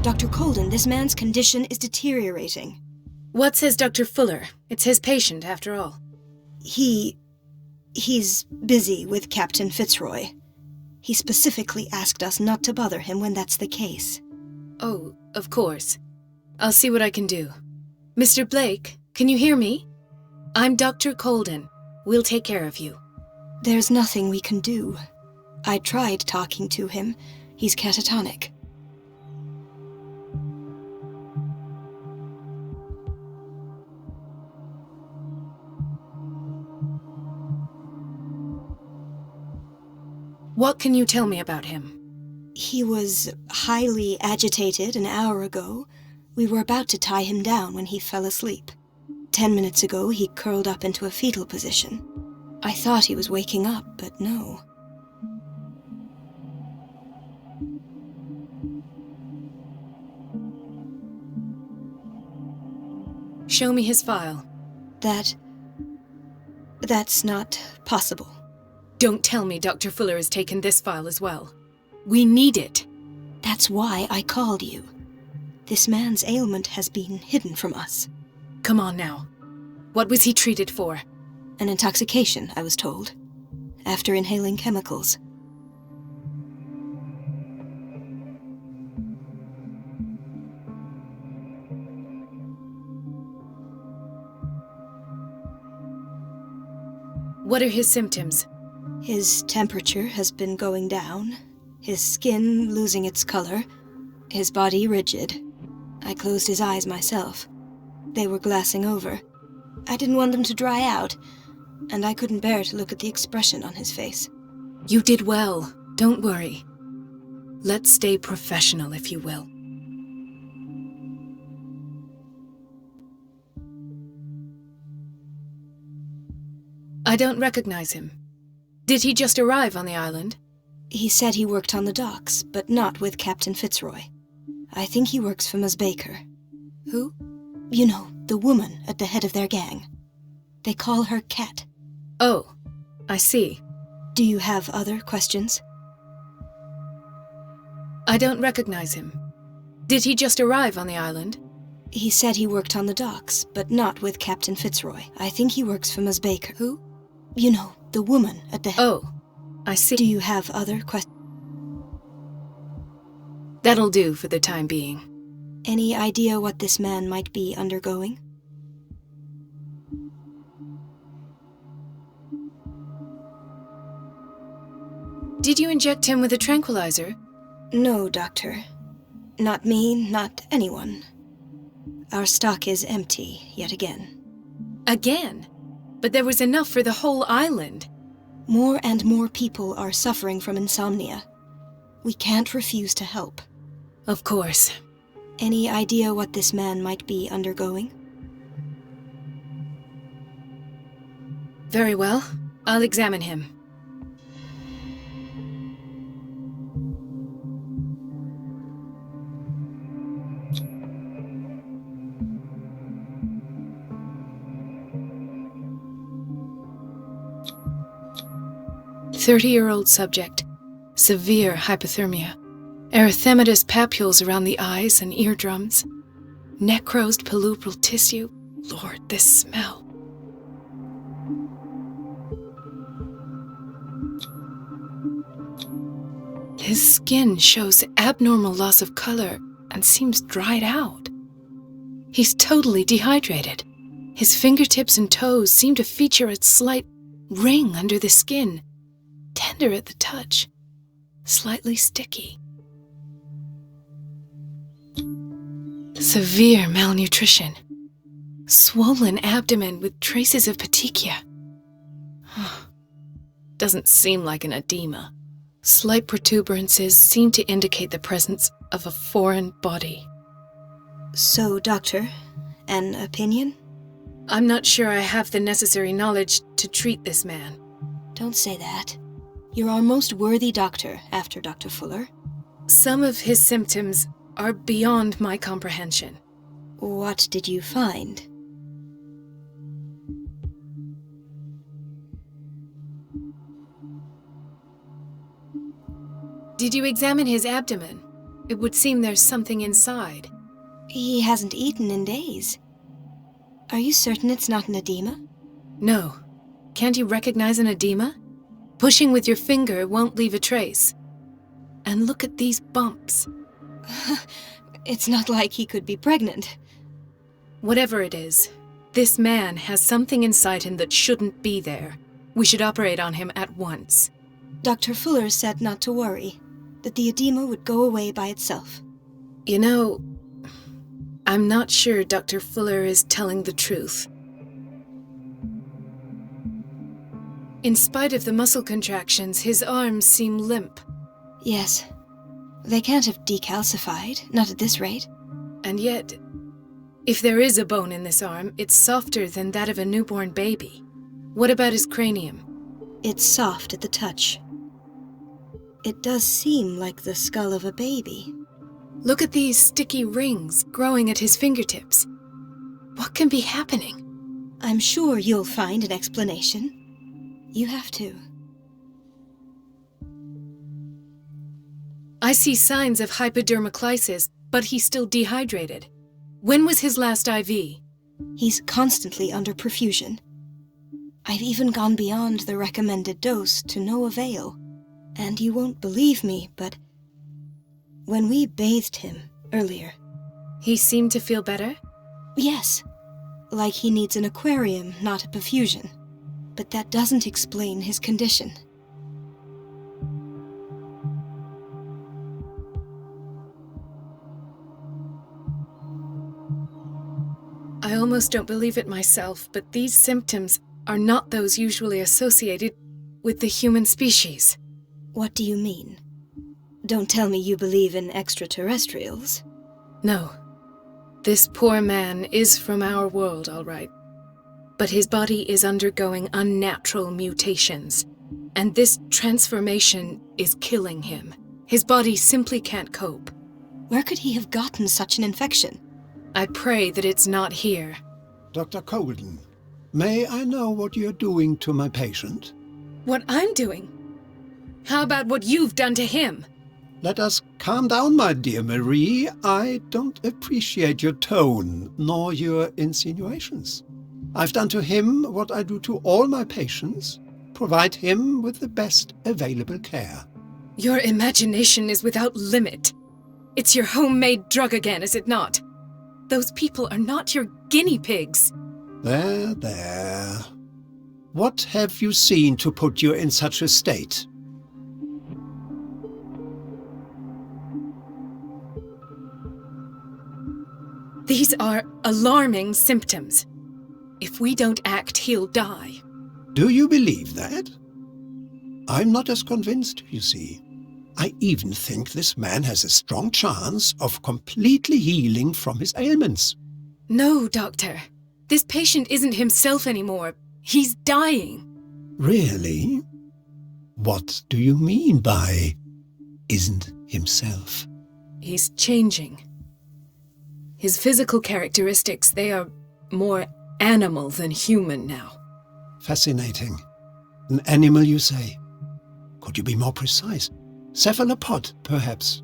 Dr. Colden, this man's condition is deteriorating. What says Dr. Fuller? It's his patient, after all. He's busy with Captain Fitzroy. He specifically asked us not to bother him when that's the case. Oh, of course. I'll see what I can do. Mr. Blake, can you hear me? I'm Dr. Colden. We'll take care of you. There's nothing we can do. I tried talking to him. He's catatonic. What can you tell me about him? He was highly agitated an hour ago. We were about to tie him down when he fell asleep. 10 minutes ago, he curled up into a fetal position. I thought he was waking up, but no. Show me his file. That's not possible. Don't tell me Dr. Fuller has taken this file as well. We need it. That's why I called you. This man's ailment has been hidden from us. Come on now. What was he treated for? An intoxication, I was told. After inhaling chemicals. What are his symptoms? His temperature has been going down, his skin losing its color, his body rigid. I closed his eyes myself. They were glassing over. I didn't want them to dry out, and I couldn't bear to look at the expression on his face. You did well. Don't worry. Let's stay professional, if you will. I don't recognize him. Did he just arrive on the island? He said he worked on the docks, but not with Captain Fitzroy. I think he works for Ms. Baker. Who? You know, the woman at the head of their gang. They call her Cat. Oh, I see. Do you have other questions? I don't recognize him. Did he just arrive on the island? He said he worked on the docks, but not with Captain Fitzroy. I think he works for Ms. Baker. Who? You know, the woman at the head. Oh, I see. Do you have other questions? That'll do for the time being. Any idea what this man might be undergoing? Did you inject him with a tranquilizer? No, Doctor. Not me, not anyone. Our stock is empty, yet again. Again? But there was enough for the whole island. More and more people are suffering from insomnia. We can't refuse to help. Of course. Any idea what this man might be undergoing? Very well. I'll examine him. "30-year-old subject. Severe hypothermia. Erythematous papules around the eyes and eardrums. Necrosed palpebral tissue. Lord, this smell. His skin shows abnormal loss of color and seems dried out. He's totally dehydrated. His fingertips and toes seem to feature a slight ring under the skin. Tender at the touch, slightly sticky. Severe malnutrition. Swollen abdomen with traces of petechia. Doesn't seem like an edema. Slight protuberances seem to indicate the presence of a foreign body. So, Doctor, an opinion? I'm not sure I have the necessary knowledge to treat this man. Don't say that. You're our most worthy doctor after Dr. Fuller. Some of his symptoms are beyond my comprehension. What did you find? Did you examine his abdomen? It would seem there's something inside. He hasn't eaten in days. Are you certain it's not an edema? No. Can't you recognize an edema? Pushing with your finger won't leave a trace. And look at these bumps. It's not like he could be pregnant. Whatever it is, this man has something inside him that shouldn't be there. We should operate on him at once. Dr. Fuller said not to worry, that the edema would go away by itself. You know, I'm not sure Dr. Fuller is telling the truth. In spite of the muscle contractions, his arms seem limp. Yes. They can't have decalcified, not at this rate. And yet, if there is a bone in this arm, it's softer than that of a newborn baby. What about his cranium? It's soft at the touch. It does seem like the skull of a baby. Look at these sticky rings growing at his fingertips. What can be happening? I'm sure you'll find an explanation. You have to. I see signs of hypodermoclysis, but he's still dehydrated. When was his last IV? He's constantly under perfusion. I've even gone beyond the recommended dose to no avail. And you won't believe me, but when we bathed him earlier... He seemed to feel better? Yes. Like he needs an aquarium, not a perfusion. But that doesn't explain his condition. I almost don't believe it myself, but these symptoms are not those usually associated with the human species. What do you mean? Don't tell me you believe in extraterrestrials. No. This poor man is from our world, all right. But his body is undergoing unnatural mutations, and this transformation is killing him. His body simply can't cope. Where could he have gotten such an infection? I pray that it's not here. Dr. Colden, may I know what you're doing to my patient? What I'm doing? How about what you've done to him? Let us calm down, my dear Marie. I don't appreciate your tone, nor your insinuations. I've done to him what I do to all my patients, provide him with the best available care. Your imagination is without limit. It's your homemade drug again, is it not? Those people are not your guinea pigs. There. What have you seen to put you in such a state? These are alarming symptoms. If we don't act, he'll die. Do you believe that? I'm not as convinced, you see. I even think this man has a strong chance of completely healing from his ailments. No, Doctor. This patient isn't himself anymore. He's dying. Really? What do you mean by isn't himself? He's changing. His physical characteristics, they are more animal than human now. Fascinating. An animal, you say? Could you be more precise? Cephalopod, perhaps?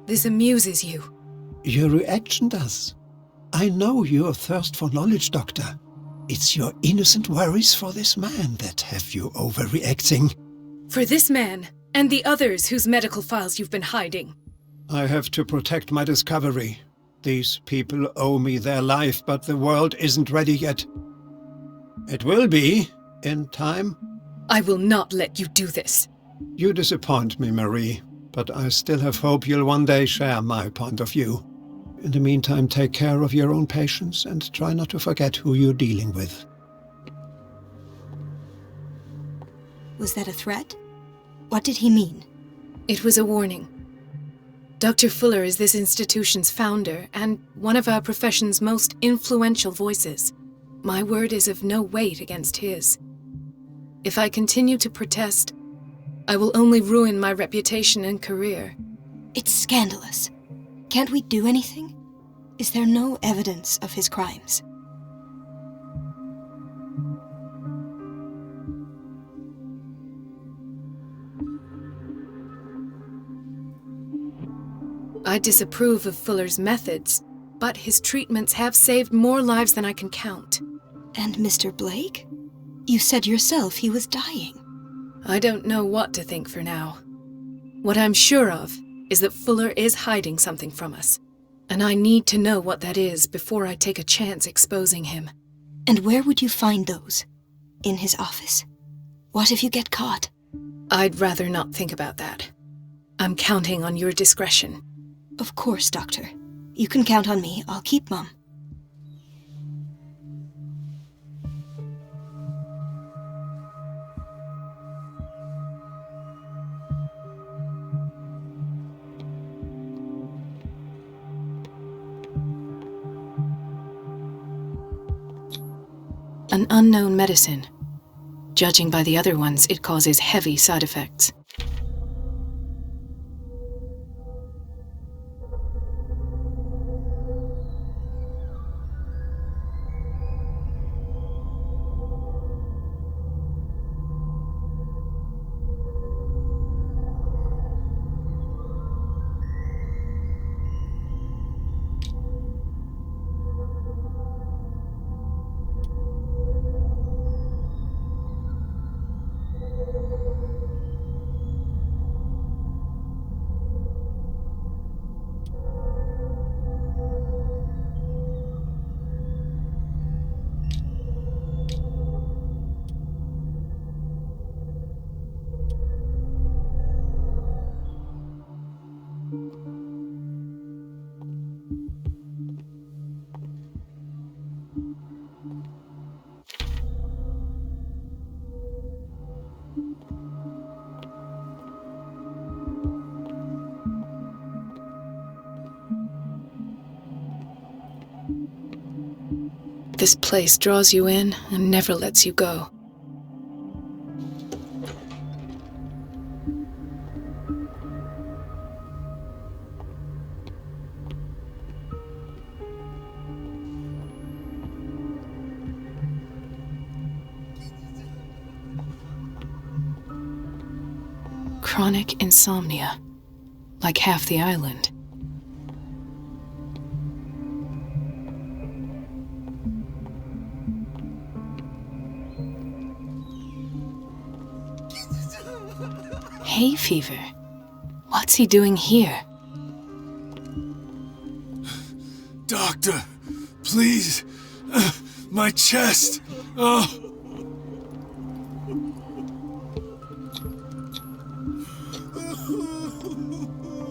This amuses you. Your reaction does. I know your thirst for knowledge, Doctor. It's your innocent worries for this man that have you overreacting. For this man, and the others whose medical files you've been hiding. I have to protect my discovery. These people owe me their life, but the world isn't ready yet. It will be, in time. I will not let you do this. You disappoint me, Marie, but I still have hope you'll one day share my point of view. In the meantime, take care of your own patients and try not to forget who you're dealing with. Was that a threat? What did he mean? It was a warning. Dr. Fuller is this institution's founder and one of our profession's most influential voices. My word is of no weight against his. If I continue to protest, I will only ruin my reputation and career. It's scandalous. Can't we do anything? Is there no evidence of his crimes? I disapprove of Fuller's methods, but his treatments have saved more lives than I can count. And Mr. Blake? You said yourself he was dying. I don't know what to think for now. What I'm sure of is that Fuller is hiding something from us, and I need to know what that is before I take a chance exposing him. And where would you find those? In his office? What if you get caught? I'd rather not think about that. I'm counting on your discretion. Of course, Doctor. You can count on me. I'll keep Mum. An unknown medicine. Judging by the other ones, it causes heavy side effects. This place draws you in and never lets you go. Chronic insomnia, like half the island. Hay fever? What's he doing here? Doctor, please. My chest. Oh.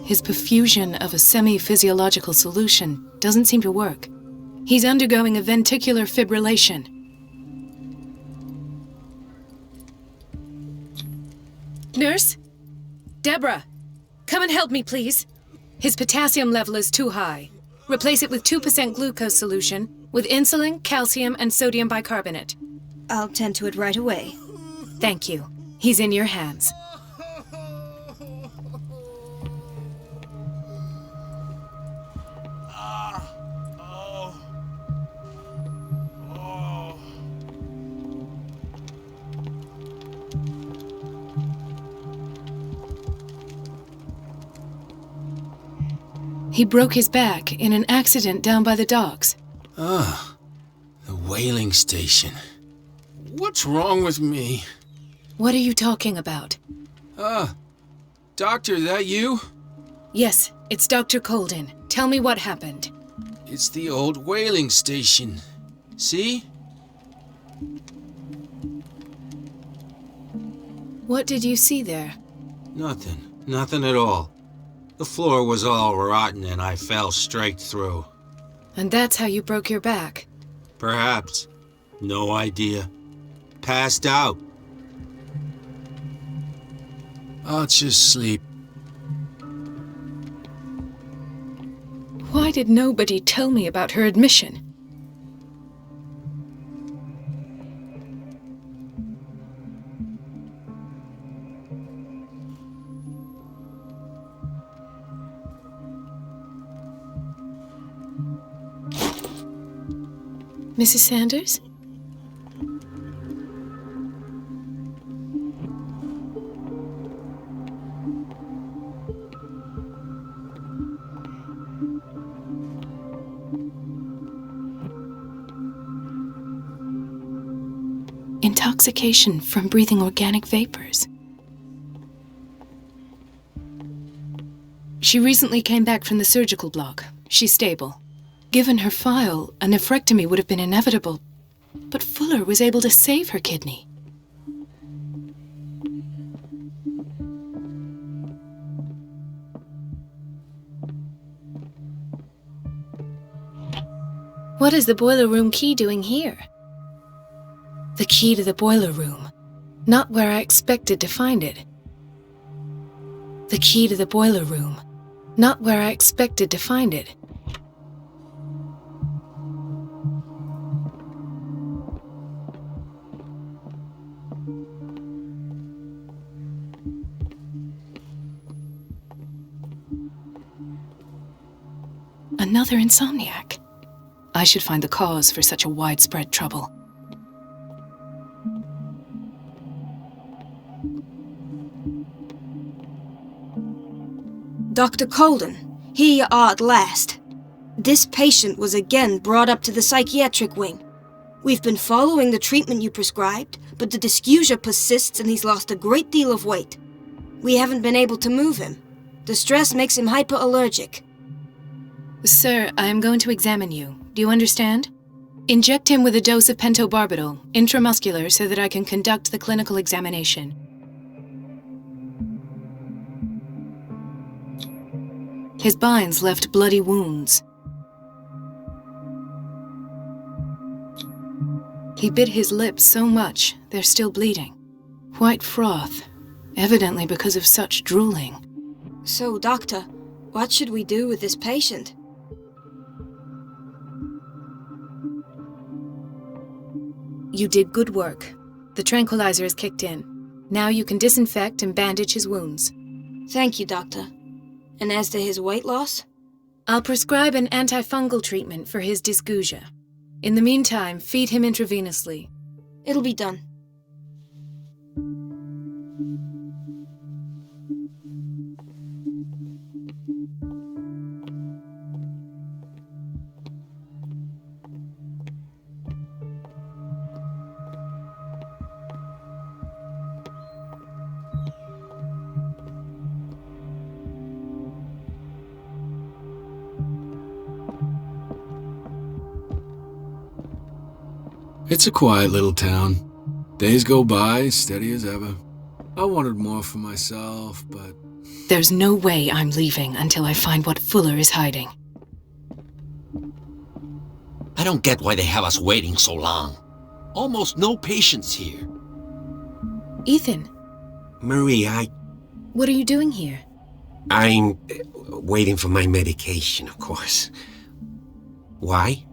His perfusion of a semi-physiological solution doesn't seem to work. He's undergoing a ventricular fibrillation. Nurse? Deborah, come and help me, please. His potassium level is too high. Replace it with 2% glucose solution with insulin, calcium, and sodium bicarbonate. I'll tend to it right away. Thank you. He's in your hands. He broke his back in an accident down by the docks. Ah, the whaling station. What's wrong with me? What are you talking about? Doctor, that you? Yes, it's Dr. Colden. Tell me what happened. It's the old whaling station. See? What did you see there? Nothing at all. The floor was all rotten and I fell straight through. And that's how you broke your back? Perhaps. No idea. Passed out. I'll just sleep. Why did nobody tell me about her admission? Mrs. Sanders? Intoxication from breathing organic vapors. She recently came back from the surgical block. She's stable. Given her file, a nephrectomy would have been inevitable, but Fuller was able to save her kidney. What is the boiler room key doing here? The key to the boiler room. Not where I expected to find it. The key to the boiler room. Not where I expected to find it. Another insomniac. I should find the cause for such a widespread trouble. Dr. Colden, here you are at last. This patient was again brought up to the psychiatric wing. We've been following the treatment you prescribed, but the dysgeusia persists and he's lost a great deal of weight. We haven't been able to move him. The stress makes him hyperallergic. Sir, I am going to examine you. Do you understand? Inject him with a dose of pentobarbital, intramuscular, so that I can conduct the clinical examination. His binds left bloody wounds. He bit his lips so much, they're still bleeding. White froth, evidently because of such drooling. So, Doctor, what should we do with this patient? You did good work. The tranquilizer is kicked in. Now you can disinfect and bandage his wounds. Thank you, Doctor. And as to his weight loss? I'll prescribe an antifungal treatment for his dysgeusia. In the meantime, feed him intravenously. It'll be done. It's a quiet little town. Days go by, steady as ever. I wanted more for myself, but... There's no way I'm leaving until I find what Fuller is hiding. I don't get why they have us waiting so long. Almost no patients here. Ethan, Marie, what are you doing here? I'm waiting for my medication, of course. Why?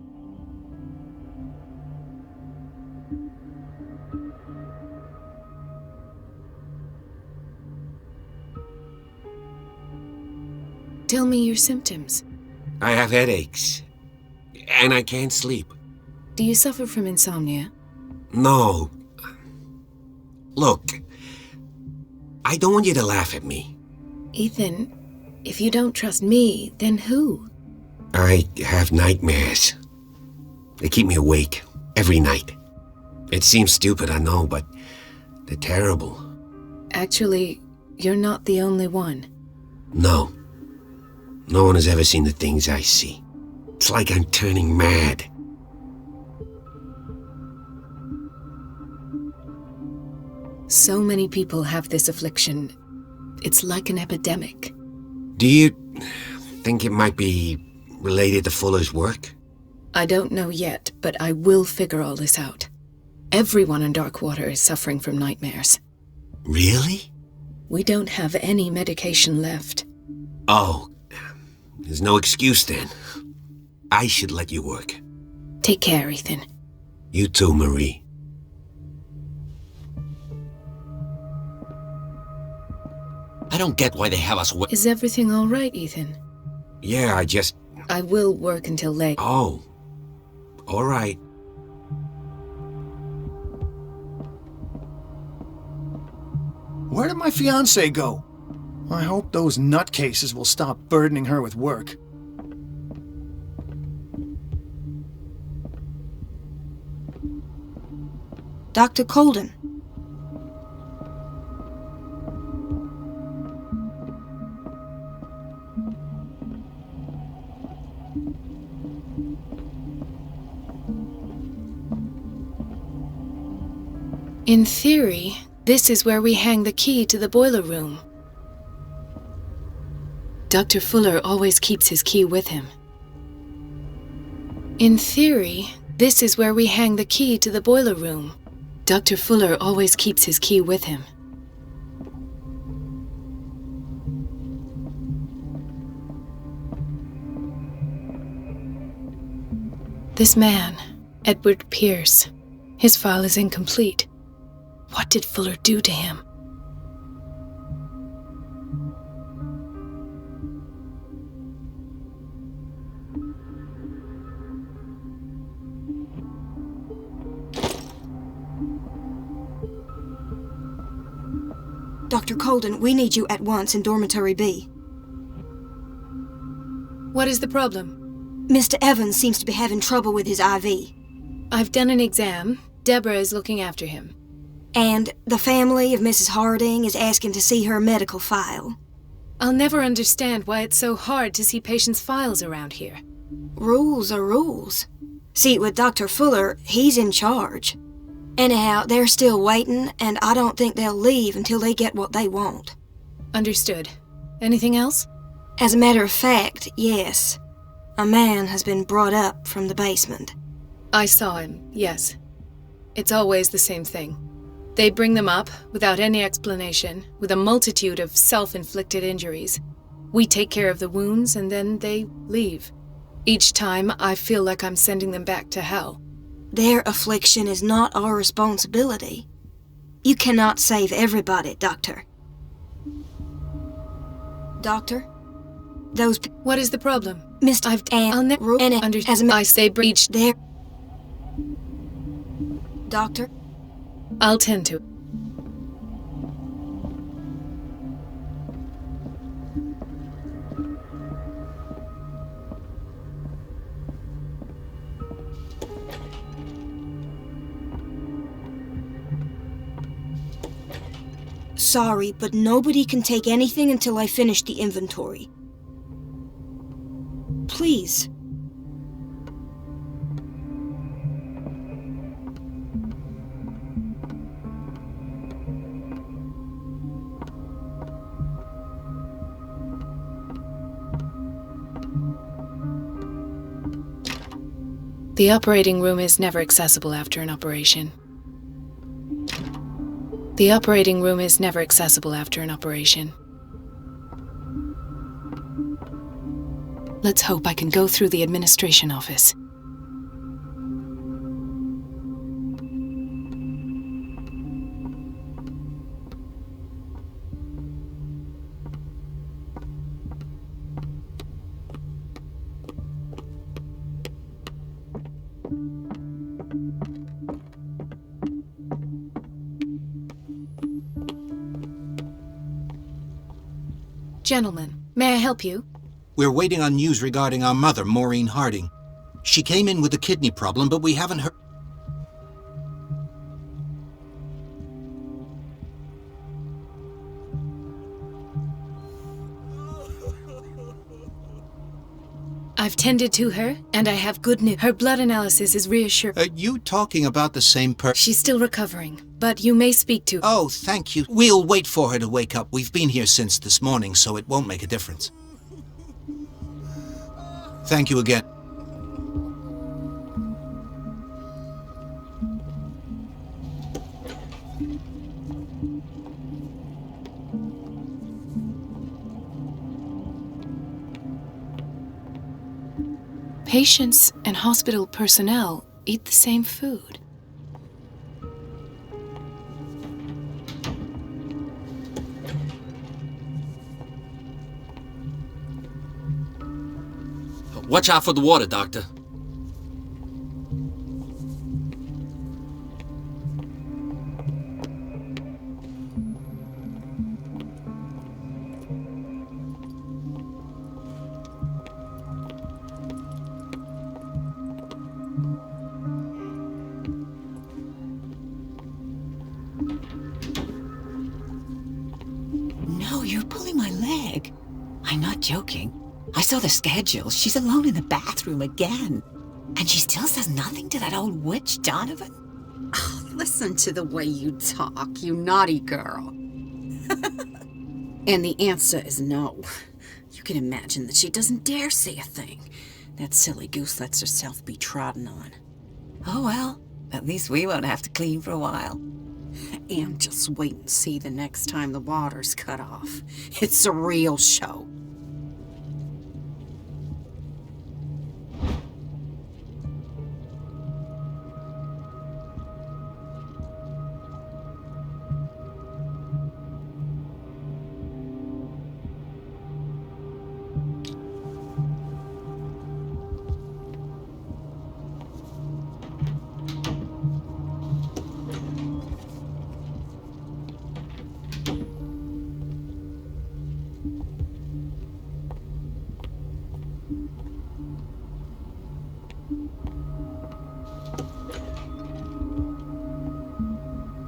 Tell me your symptoms. I have headaches. And I can't sleep. Do you suffer from insomnia? No. Look, I don't want you to laugh at me. Ethan, if you don't trust me, then who? I have nightmares. They keep me awake every night. It seems stupid, I know, but they're terrible. Actually, you're not the only one. No. No one has ever seen the things I see. It's like I'm turning mad. So many people have this affliction. It's like an epidemic. Do you think it might be related to Fuller's work? I don't know yet, but I will figure all this out. Everyone in Darkwater is suffering from nightmares. Really? We don't have any medication left. Oh, there's no excuse then. I should let you work. Take care, Ethan. You too, Marie. I don't get why they have us wait. Is everything all right, Ethan? Yeah, I will work until late. Oh, all right. Where did my fiancée go? I hope those nutcases will stop burdening her with work. Dr. Colden. In theory, this is where we hang the key to the boiler room. Dr. Fuller always keeps his key with him. In theory, this is where we hang the key to the boiler room. Dr. Fuller always keeps his key with him. This man, Edward Pierce, his file is incomplete. What did Fuller do to him? Dr. Colden, we need you at once in Dormitory B. What is the problem? Mr. Evans seems to be having trouble with his IV. I've done an exam. Deborah is looking after him. And the family of Mrs. Harding is asking to see her medical file. I'll never understand why it's so hard to see patients' files around here. Rules are rules. See, with Dr. Fuller, he's in charge. Anyhow, they're still waiting, and I don't think they'll leave until they get what they want. Understood. Anything else? As a matter of fact, yes. A man has been brought up from the basement. I saw him, yes. It's always the same thing. They bring them up, without any explanation, with a multitude of self-inflicted injuries. We take care of the wounds, and then they leave. Each time, I feel like I'm sending them back to hell. Their affliction is not our responsibility. You cannot save everybody, Doctor. Doctor? Those... What is the problem? Mr. I'll never understand. I say breach there. Doctor? I'll tend to. Sorry, but nobody can take anything until I finish the inventory. Please. The operating room is never accessible after an operation. The operating room is never accessible after an operation. Let's hope I can go through the administration office. Gentlemen, may I help you? We're waiting on news regarding our mother, Maureen Harding. She came in with a kidney problem, but we haven't heard... I've tended to her, and I have good news. Her blood analysis is reassuring. Are you talking about the same person? She's still recovering, but you may speak to... Oh, thank you. We'll wait for her to wake up. We've been here since this morning, so it won't make a difference. Thank you again. Patients and hospital personnel eat the same food. Watch out for the water, Doctor. not joking. I saw the schedule. She's alone in the bathroom again. And she still says nothing to that old witch, Donovan. Oh, listen to the way you talk, you naughty girl. And the answer is no. You can imagine that she doesn't dare say a thing. That silly goose lets herself be trodden on. Oh well, at least we won't have to clean for a while. And just wait and see the next time the water's cut off. It's a real show.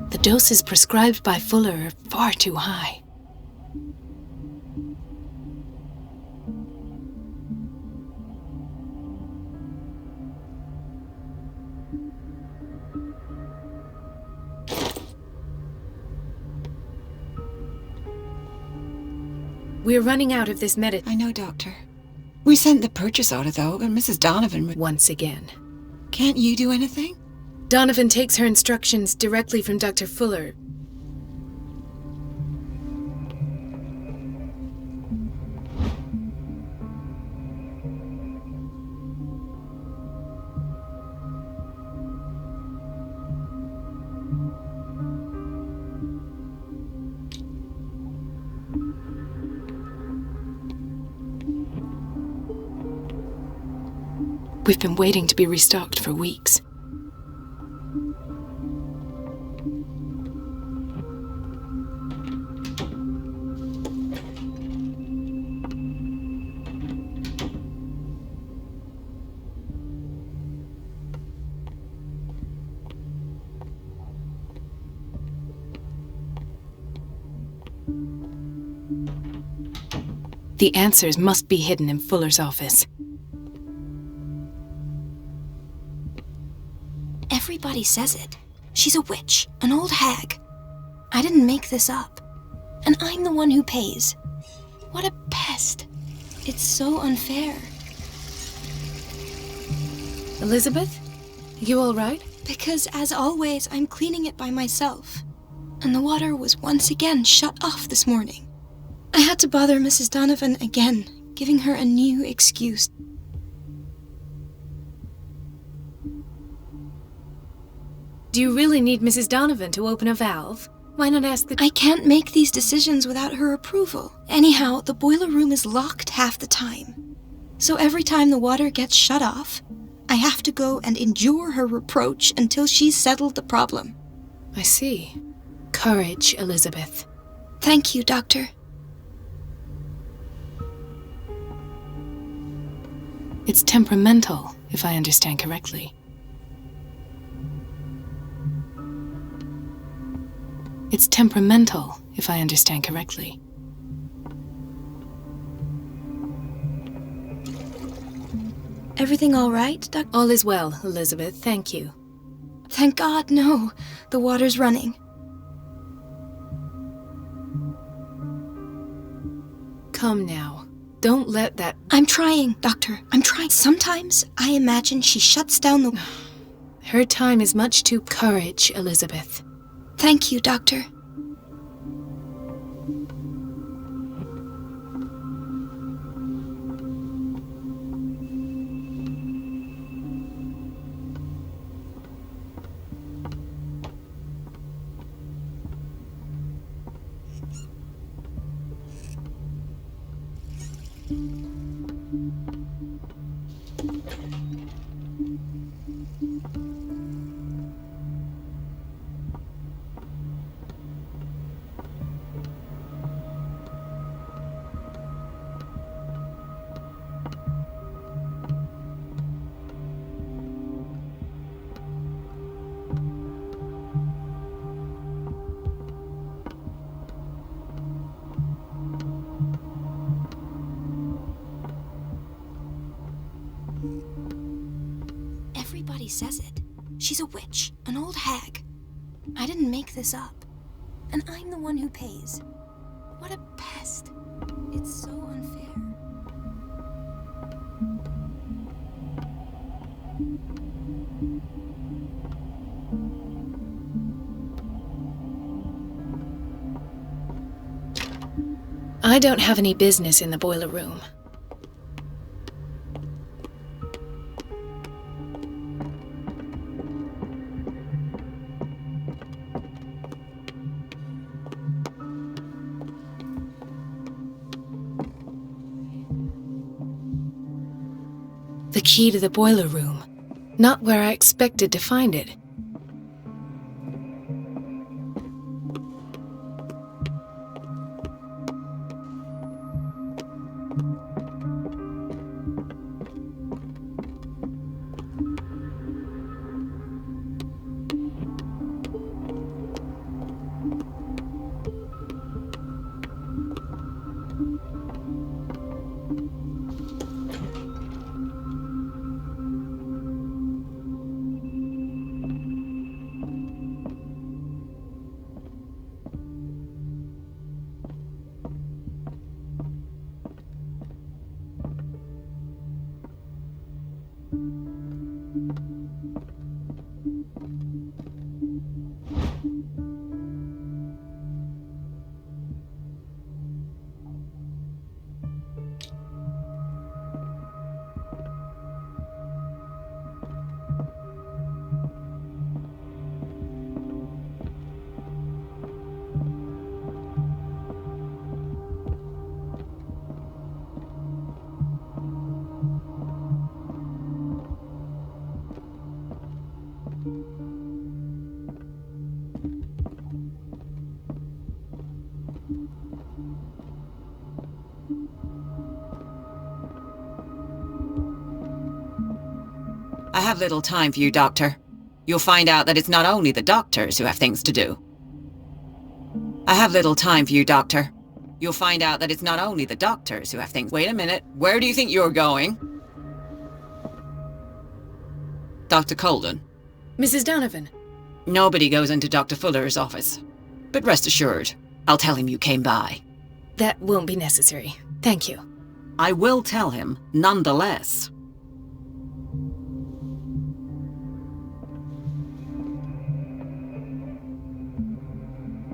The doses prescribed by Fuller are far too high. We're running out of this medicine. I know, Doctor. We sent the purchase order, though, and Mrs. Donovan... Once again. Can't you do anything? Donovan takes her instructions directly from Dr. Fuller. We've been waiting to be restocked for weeks. The answers must be hidden in Fuller's office. Everybody says it. She's a witch, an old hag. I didn't make this up. And I'm the one who pays. What a pest. It's so unfair. Elizabeth? You all right? Because, as always, I'm cleaning it by myself. And the water was once again shut off this morning. I had to bother Mrs. Donovan again, giving her a new excuse. Do you really need Mrs. Donovan to open a valve? Why not ask the... I can't make these decisions without her approval. Anyhow, the boiler room is locked half the time. So every time the water gets shut off, I have to go and endure her reproach until she's settled the problem. I see. Courage, Elizabeth. Thank you, Doctor. It's temperamental, if I understand correctly. It's temperamental, if I understand correctly. Everything all right, Doctor? All is well, Elizabeth, thank you. Thank God, no. The water's running. Come now. Don't let that... I'm trying, Doctor. I'm trying. Sometimes I imagine she shuts down the... Her time is much too... Courage, Elizabeth. Thank you, Doctor. Everybody says it. She's a witch, an old hag. I didn't make this up. And I'm the one who pays. What a pest. It's so unfair. I don't have any business in the boiler room. The key to the boiler room. Not where I expected to find it. I have little time for you, Doctor. You'll find out that it's not only the doctors who have things to do. I have little time for you, Doctor. You'll find out that it's not only the doctors who have things. Wait a minute. Where do you think you're going? Dr. Colden. Mrs. Donovan. Nobody goes into Dr. Fuller's office. But rest assured, I'll tell him you came by. That won't be necessary. Thank you. I will tell him, nonetheless.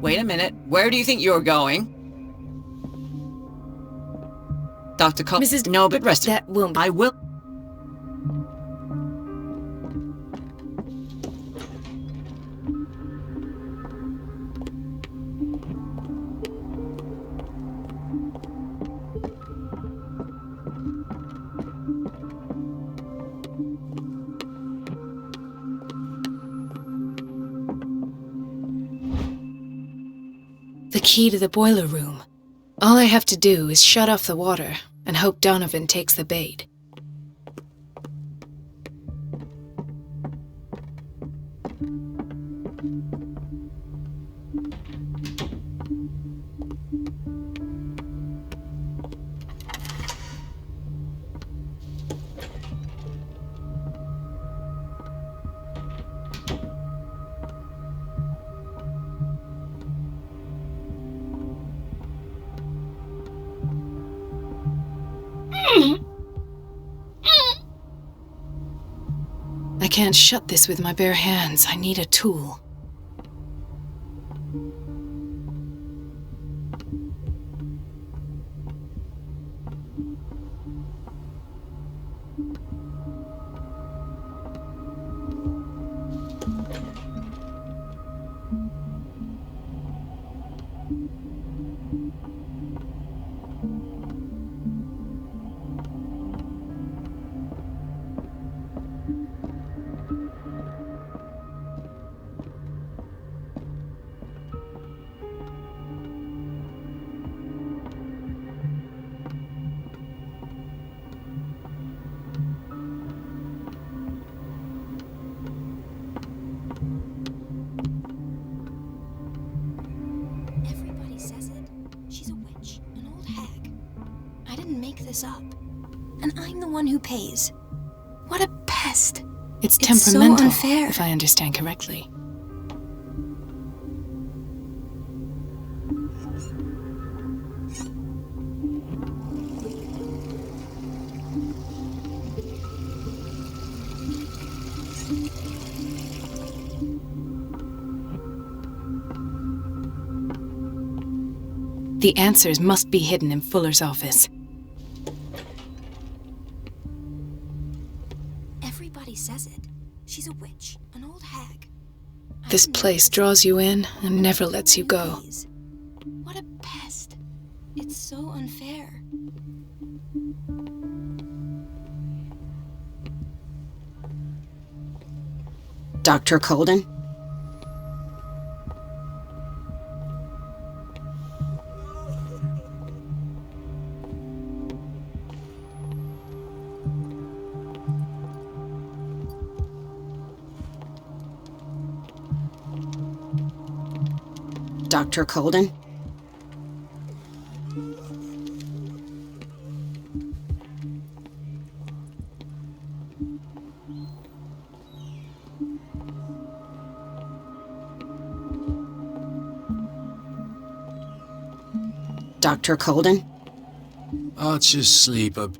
Wait a minute. Where do you think you're going? Dr. Colden. Mrs. No, but rest. That won't be. I will. The key to the boiler room. All I have to do is shut off the water and hope Donovan takes the bait. I can't shut this with my bare hands. I need a tool. This up. And I'm the one who pays. What a pest. It's so temperamental, unfair. if I understand correctly. The answers must be hidden in Fuller's office. Everybody says it. She's a witch, an old hag. This place draws you in and never lets you go. What a pest. It's so unfair. Dr. Colden? Dr. Colden? Dr. Colden? I'll just sleep up.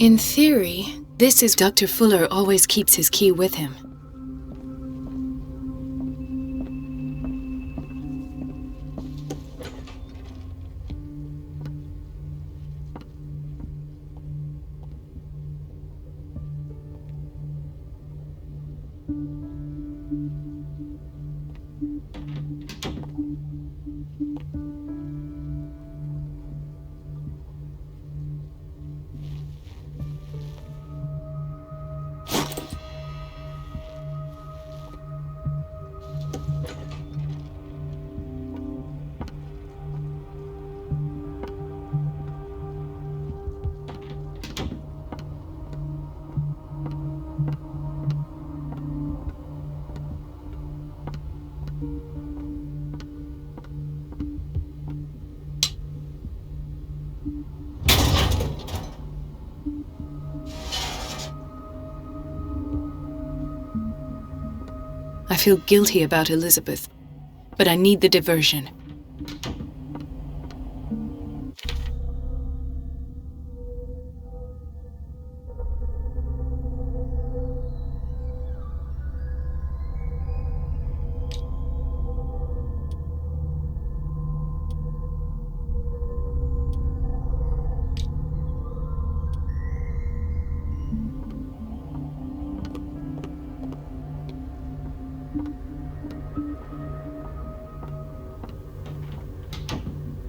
In theory, this is Dr. Fuller always keeps his key with him. I feel guilty about Elizabeth, but I need the diversion.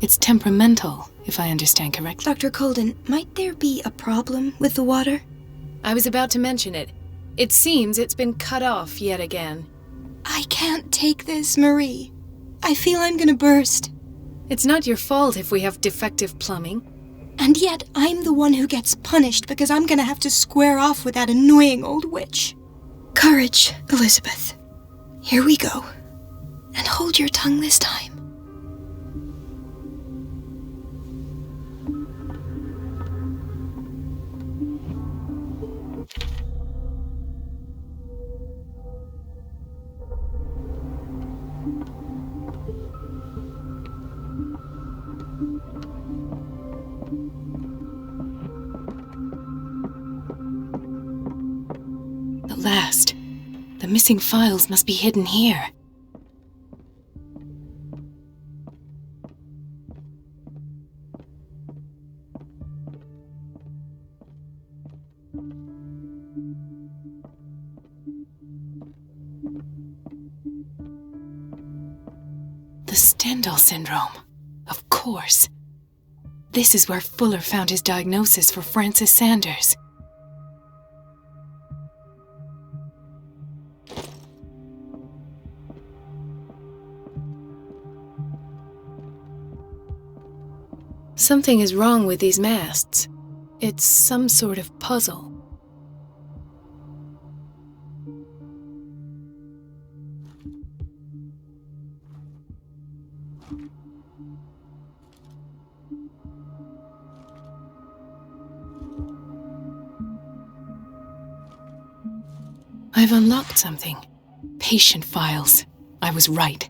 It's temperamental, if I understand correctly. Dr. Colden, might there be a problem with the water? I was about to mention it. It seems it's been cut off yet again. I can't take this, Marie. I feel I'm gonna burst. It's not your fault if we have defective plumbing. And yet, I'm the one who gets punished because I'm gonna have to square off with that annoying old witch. Courage, Elizabeth. Here we go. And hold your tongue this time. At last, the missing files must be hidden here. The Stendhal syndrome. Of course. This is where Fuller found his diagnosis for Francis Sanders. Something is wrong with these masts. It's some sort of puzzle. I've unlocked something. Patient files. I was right.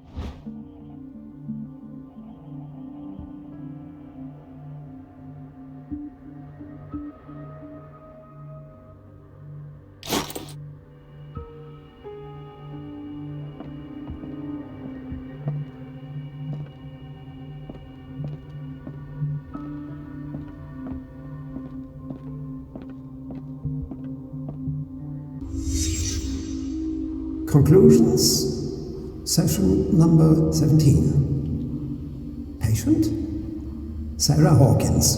Conclusions. Session number 17. Patient? Sarah Hawkins.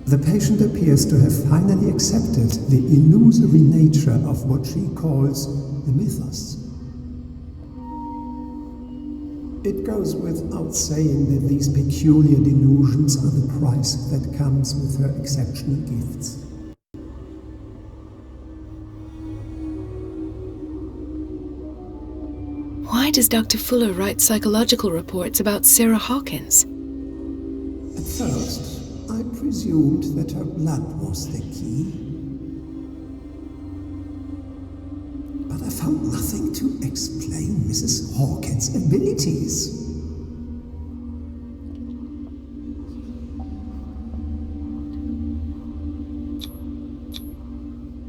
The patient appears to have finally accepted the illusory nature of what she calls the mythos. It goes without saying that these peculiar delusions are the price that comes with her exceptional gifts. Why does Dr. Fuller write psychological reports about Sarah Hawkins? At first, I presumed that her blood was the key. But I found nothing to explain Mrs. Hawkins' abilities.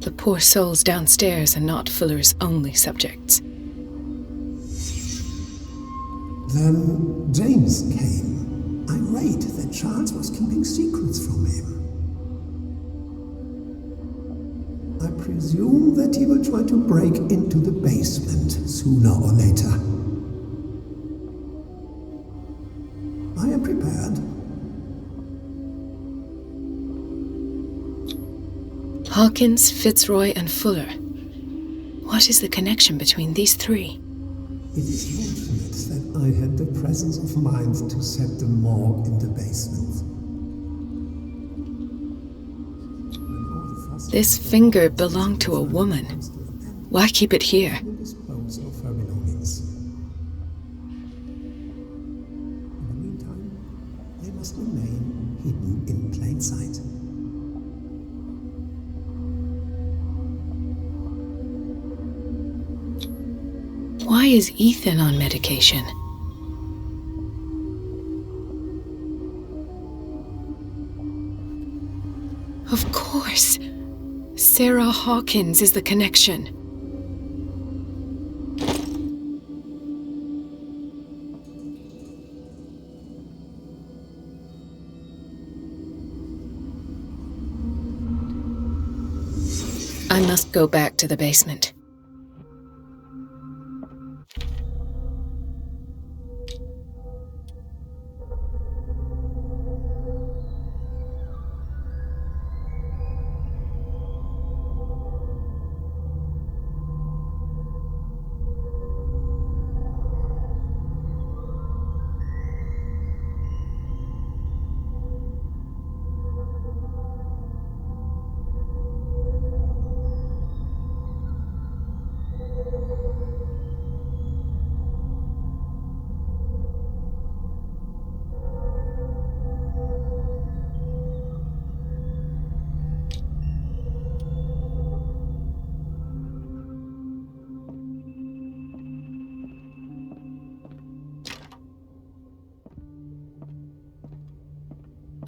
The poor souls downstairs are not Fuller's only subjects. Then James came, irate that Charles was keeping secrets from him. I presume that he will try to break into the basement sooner or later. I am prepared. Hawkins, Fitzroy, and Fuller. What is the connection between these three? It is fortunate that I had the presence of mind to set the morgue in the basement. This finger belonged to a woman. Why keep it here? Dispose of her belongings. In the meantime, they must remain hidden in plain sight. Why is Ethan on medication? Of course. Sarah Hawkins is the connection. I must go back to the basement.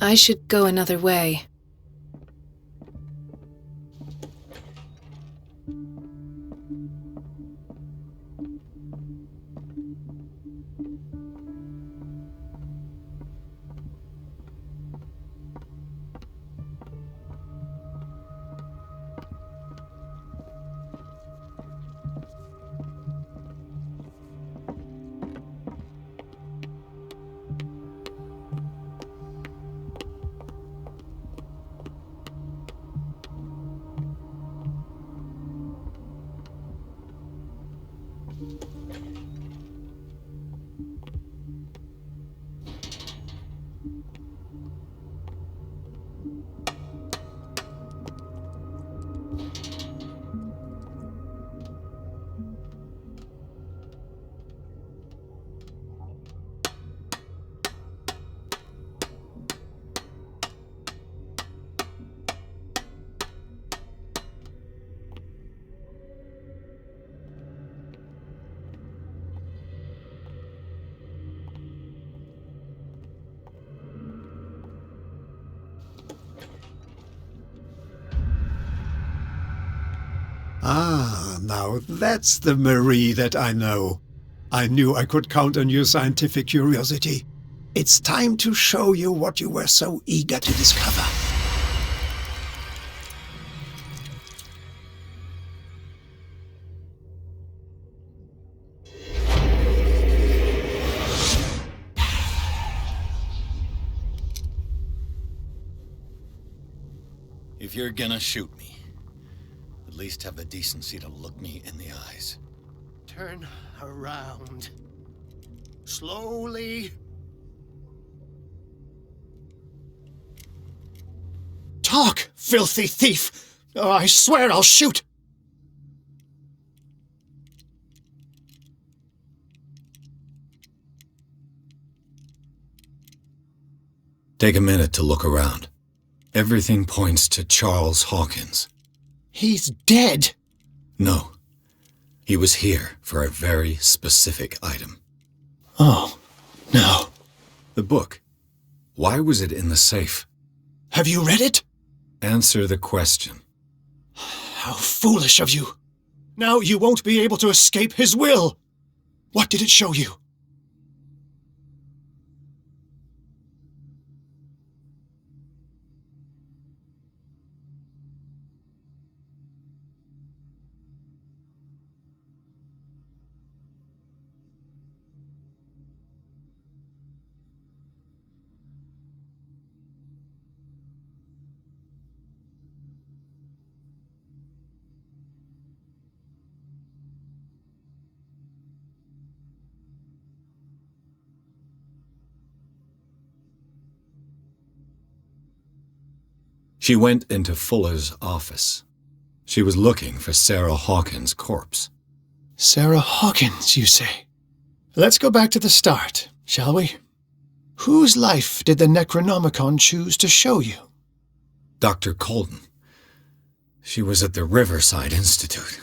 I should go another way. now, that's the Marie that I know. I knew I could count on your scientific curiosity. It's time to show you what you were so eager to discover. If you're gonna shoot me, at least have the decency to look me in the eyes. Turn around. Slowly. Talk, filthy thief! Oh, I swear I'll shoot! Take a minute to look around. Everything points to Charles Hawkins. He's dead! No. He was here for a very specific item. Oh, no. The book. Why was it in the safe? Have you read it? Answer the question. How foolish of you. Now you won't be able to escape his will. What did it show you? She went into Fuller's office. She was looking for Sarah Hawkins' corpse. Sarah Hawkins, you say? Let's go back to the start, shall we? Whose life did the Necronomicon choose to show you? Dr. Colden. She was at the Riverside Institute.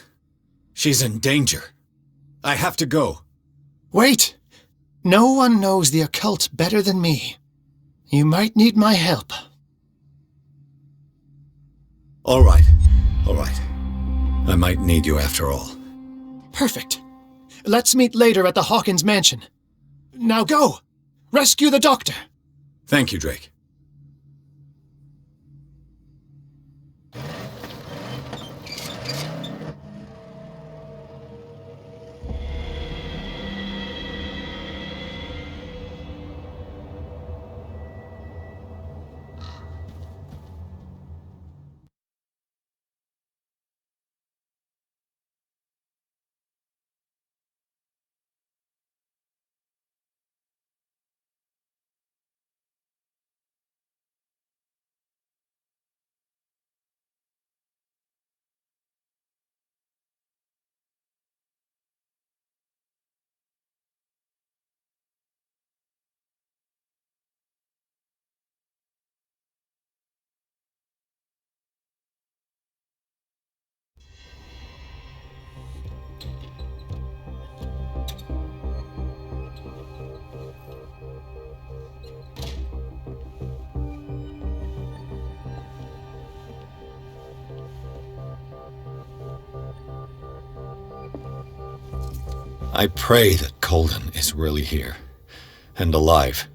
She's in danger. I have to go. Wait! No one knows the occult better than me. You might need my help. All right. I might need you after all. Perfect. Let's meet later at the Hawkins mansion. Now go! Rescue the doctor! Thank you, Drake. I pray that Colden is really here, and alive.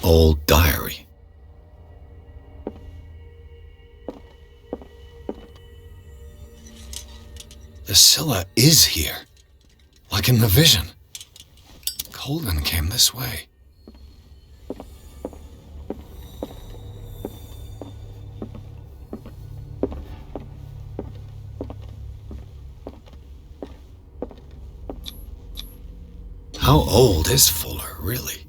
old diary. The Scylla is here, like in the vision. Colden came this way. How old is Fuller, really?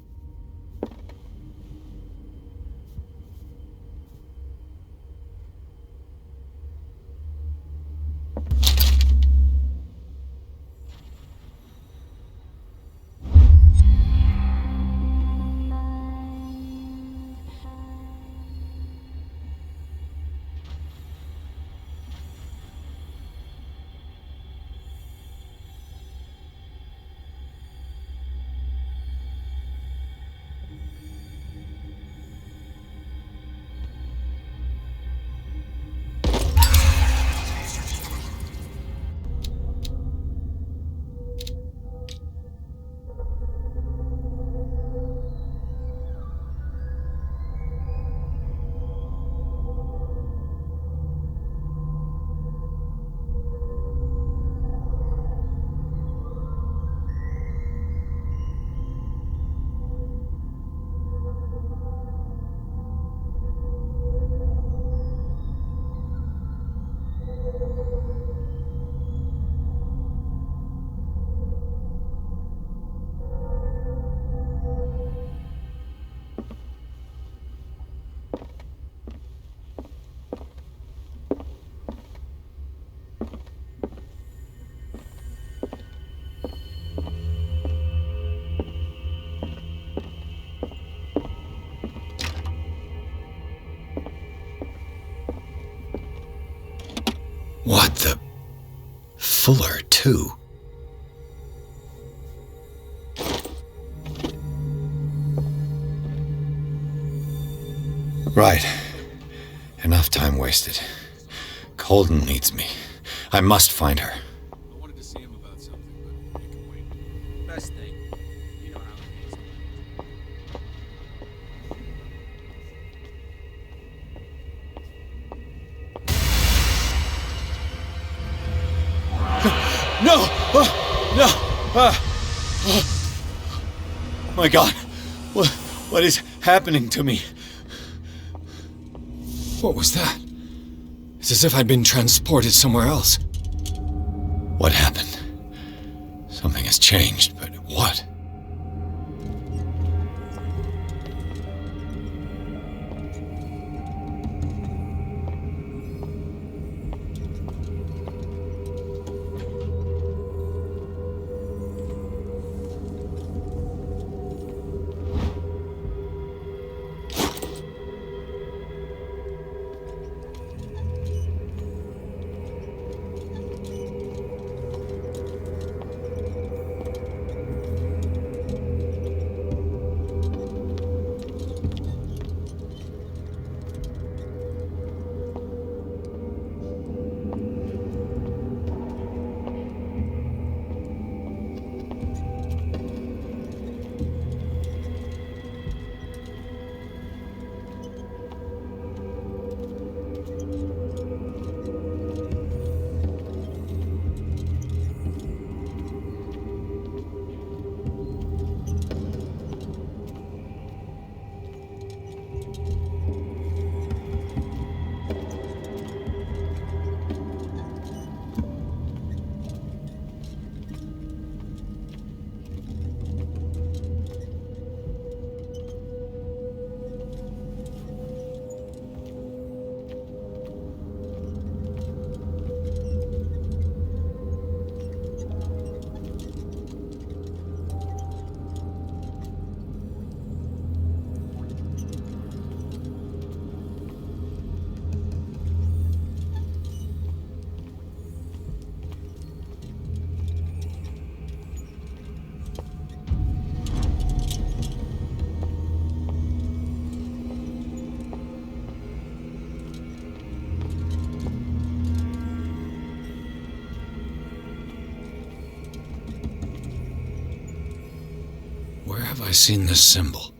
What the... Fuller, too. Right. Enough time wasted. Colden needs me. I must find her. I wanted to see him about something, but it can wait. Best thing. You know how it is. No! No! My God! What is happening to me? What was that? It's as if I'd been transported somewhere else. What happened? Something has changed, but what? Where have I seen this symbol?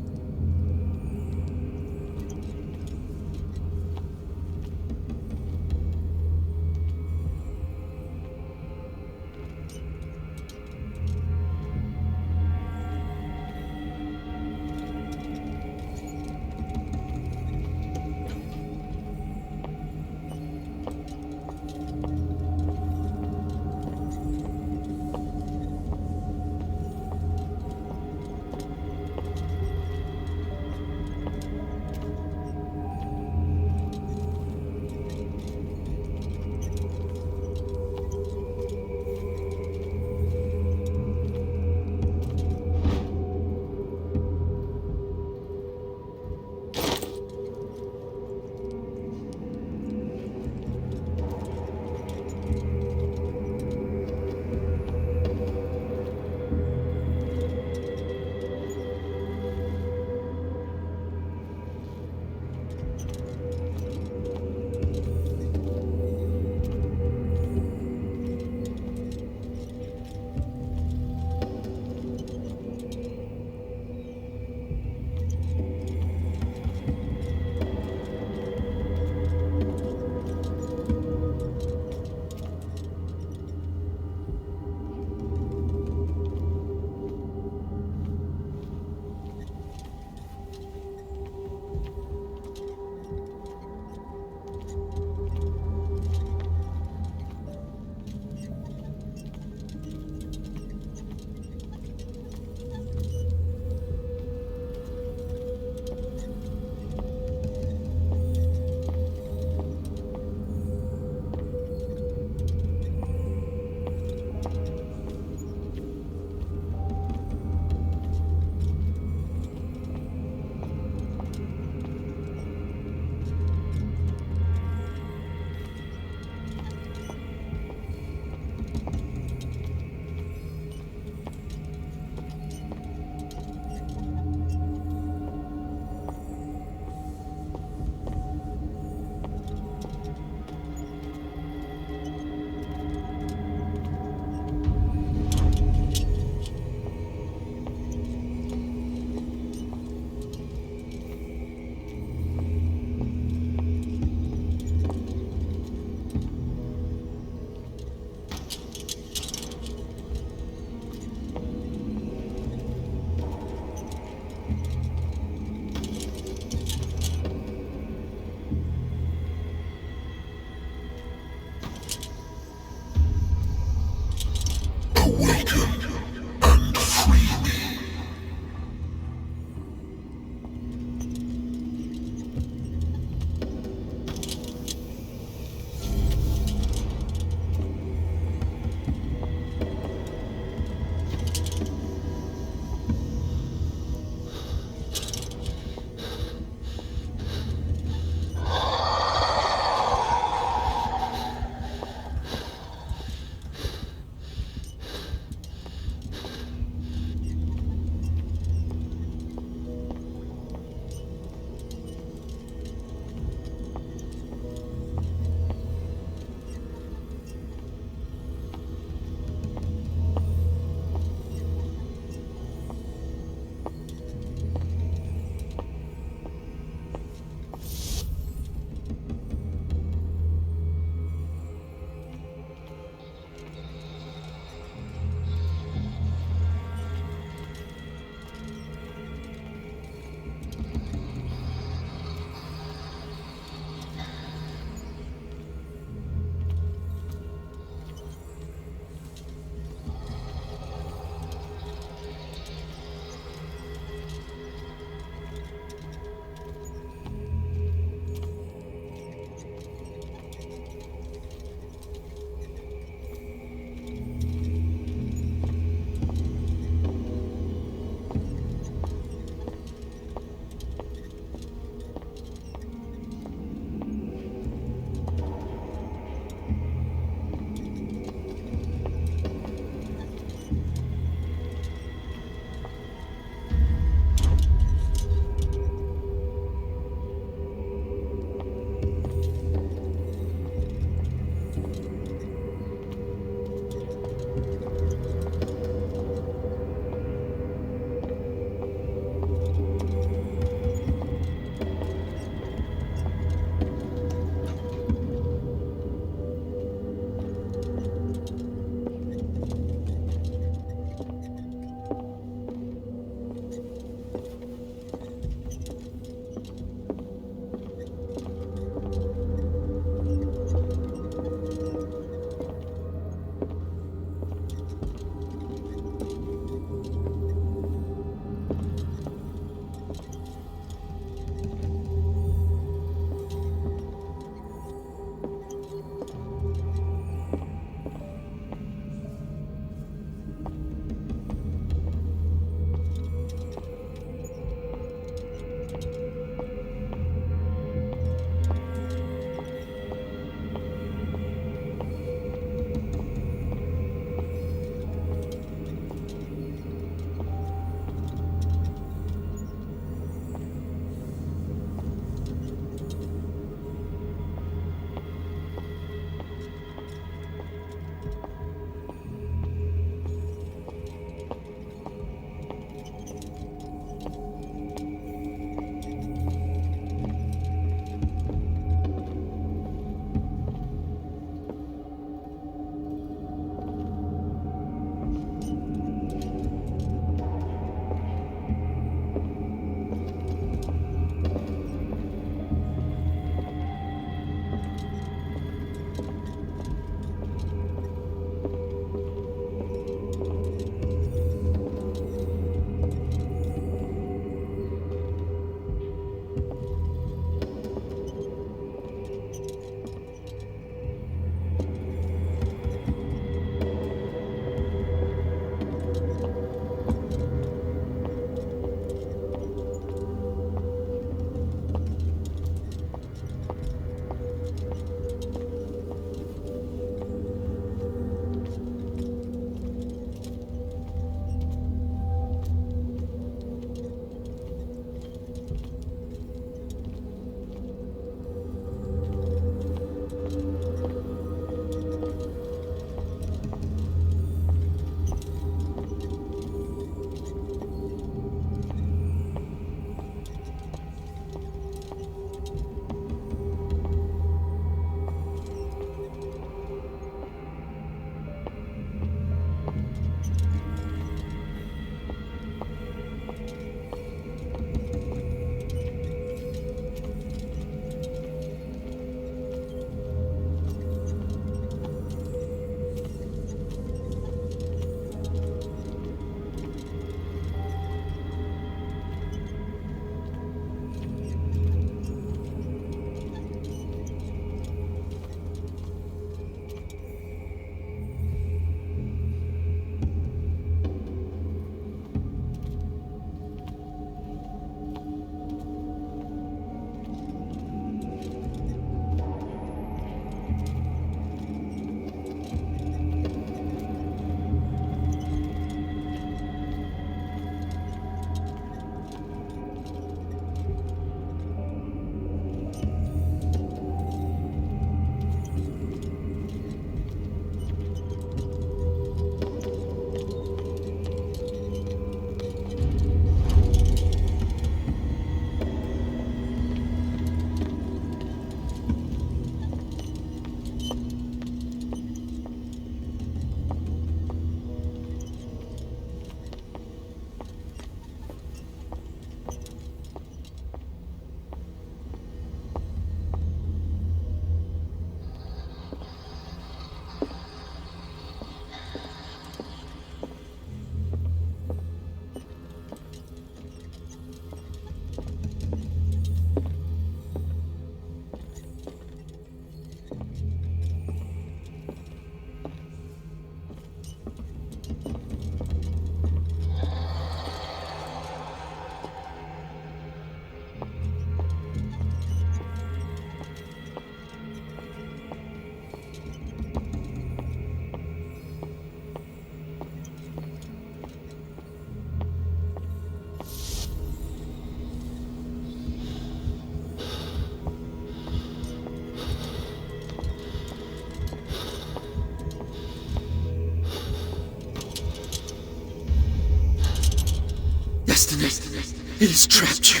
It has trapped you.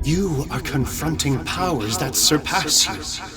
You are confronting powers that surpass you.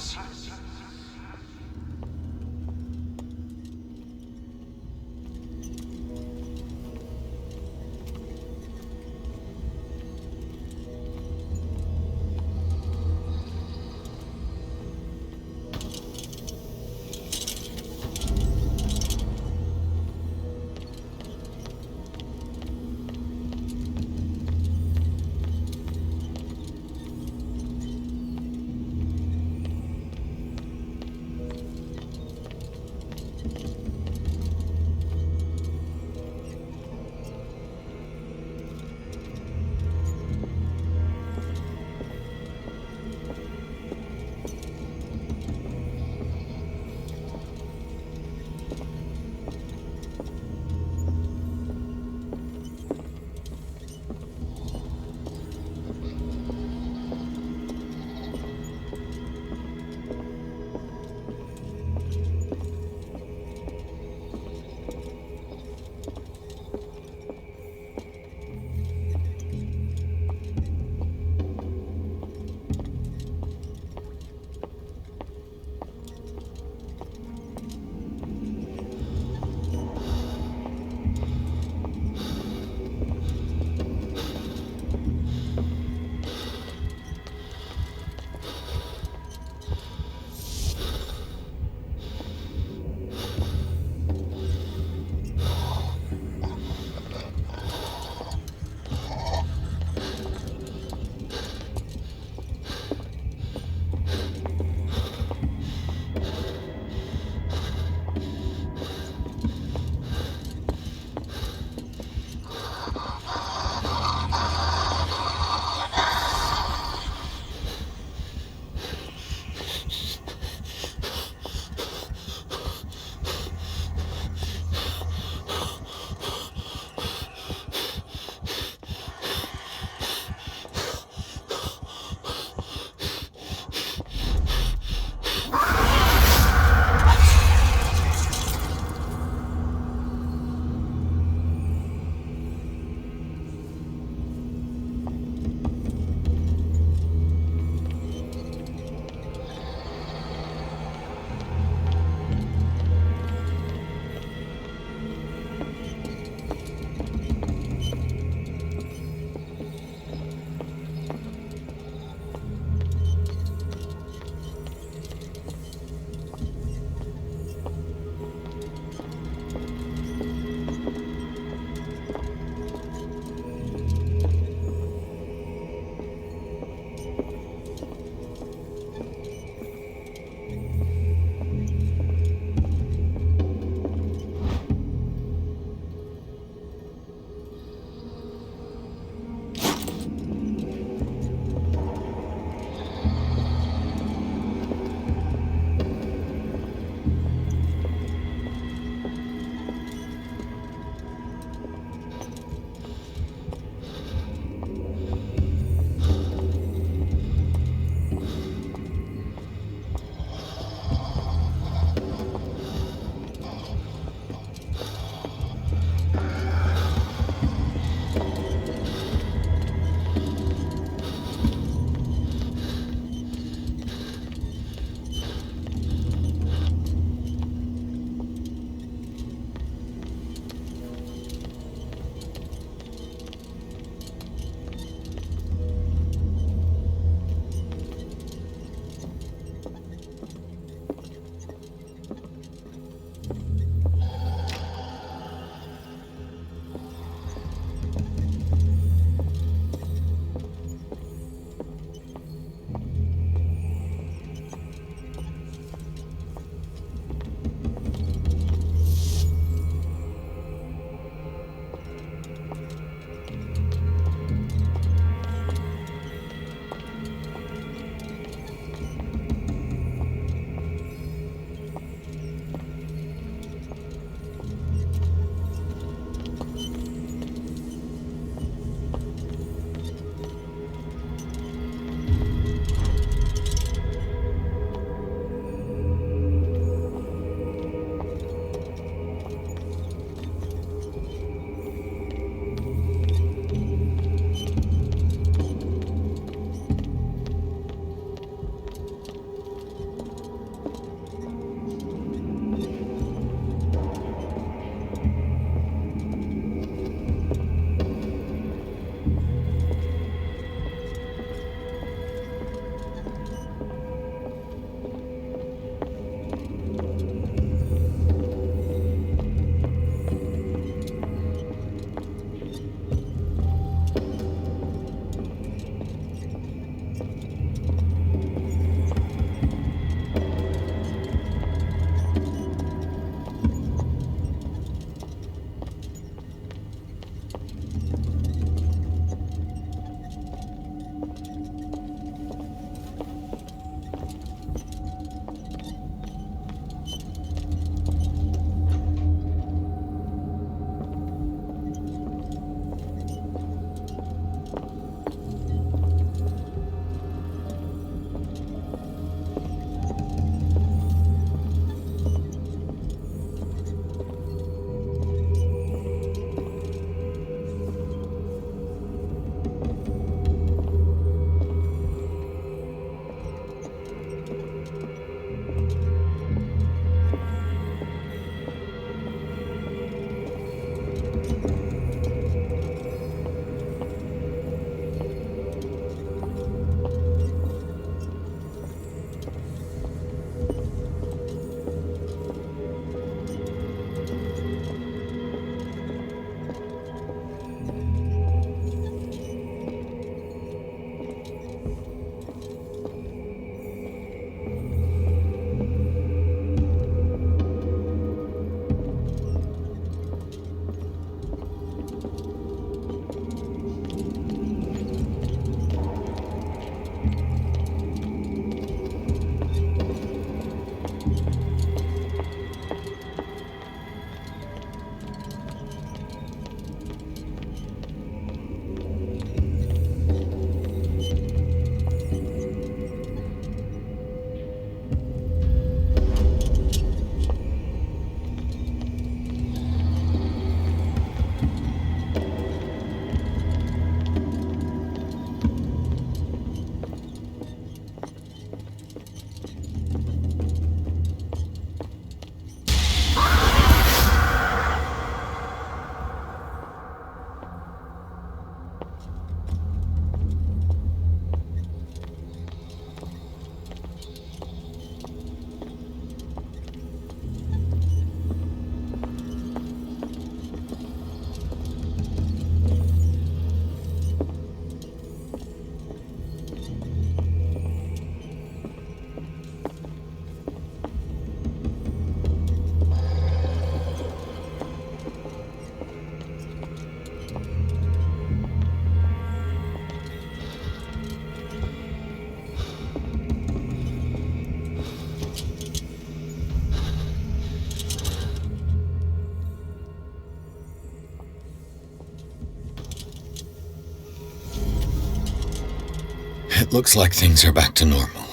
It looks like things are back to normal.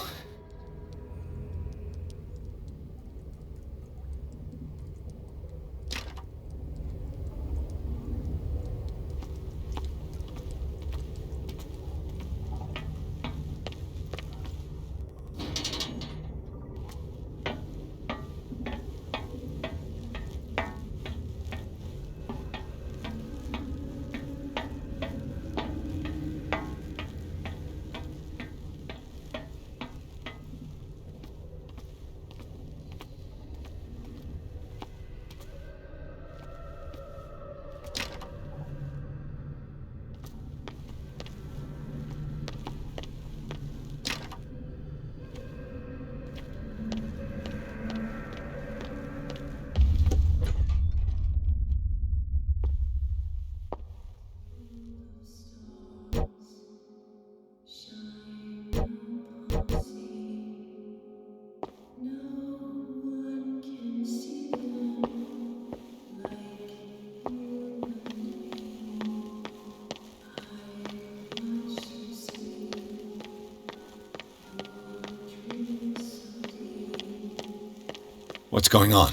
What's going on?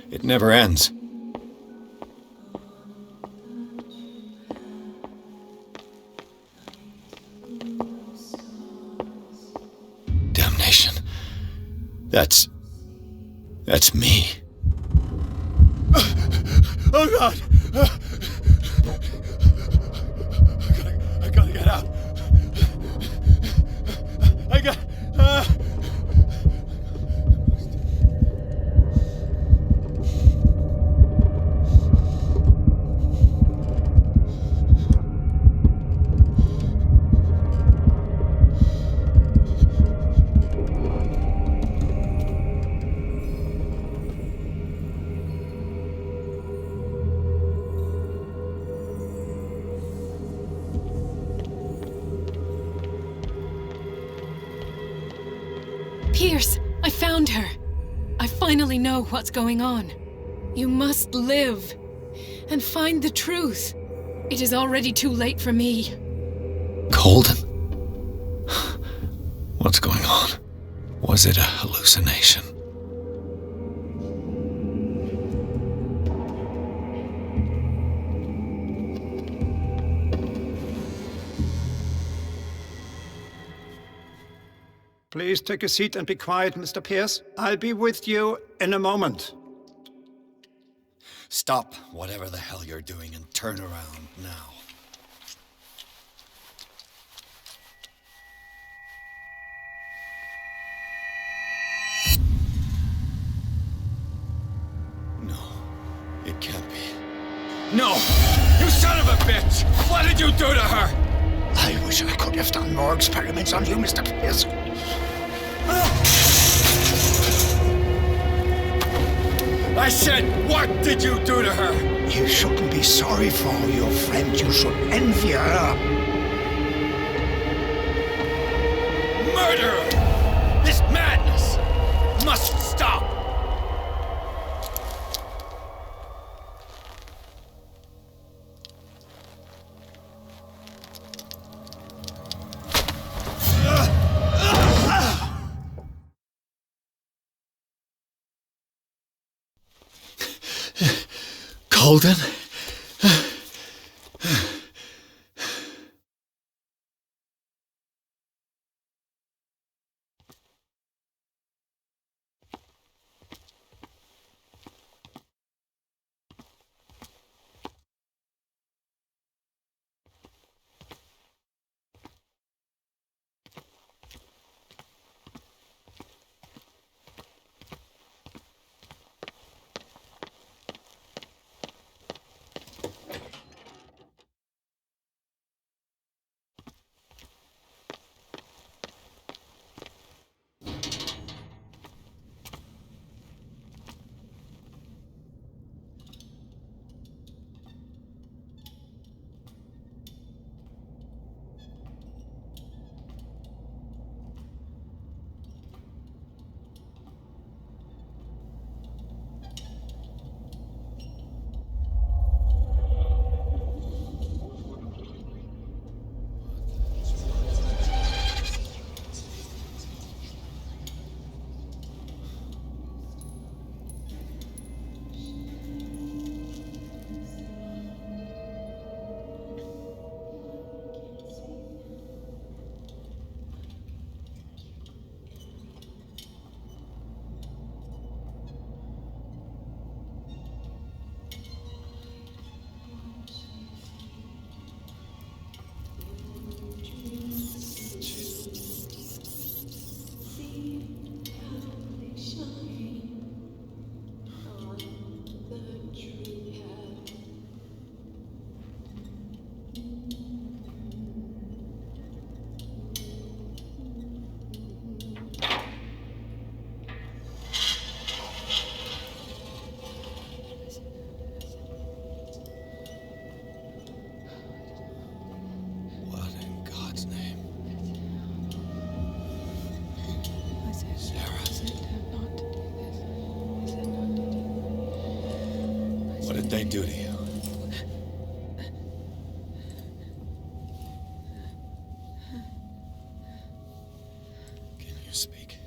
It never ends. Damnation. That's me. Oh God! I gotta get out. I got. Pierce, I found her. I finally know what's going on. You must live and find the truth. It is already too late for me. Colden? What's going on? Was it a hallucination? Please take a seat and be quiet, Mr. Pierce. I'll be with you in a moment. Stop whatever the hell you're doing and turn around now. No, it can't be. No! You son of a bitch! What did you do to her? I wish I could have done more experiments on you, Mr. Pierce. I said, what did you do to her? You shouldn't be sorry for your friend. You should envy her. Murderer! This madness must stop! Colden? they do to you? Can you speak?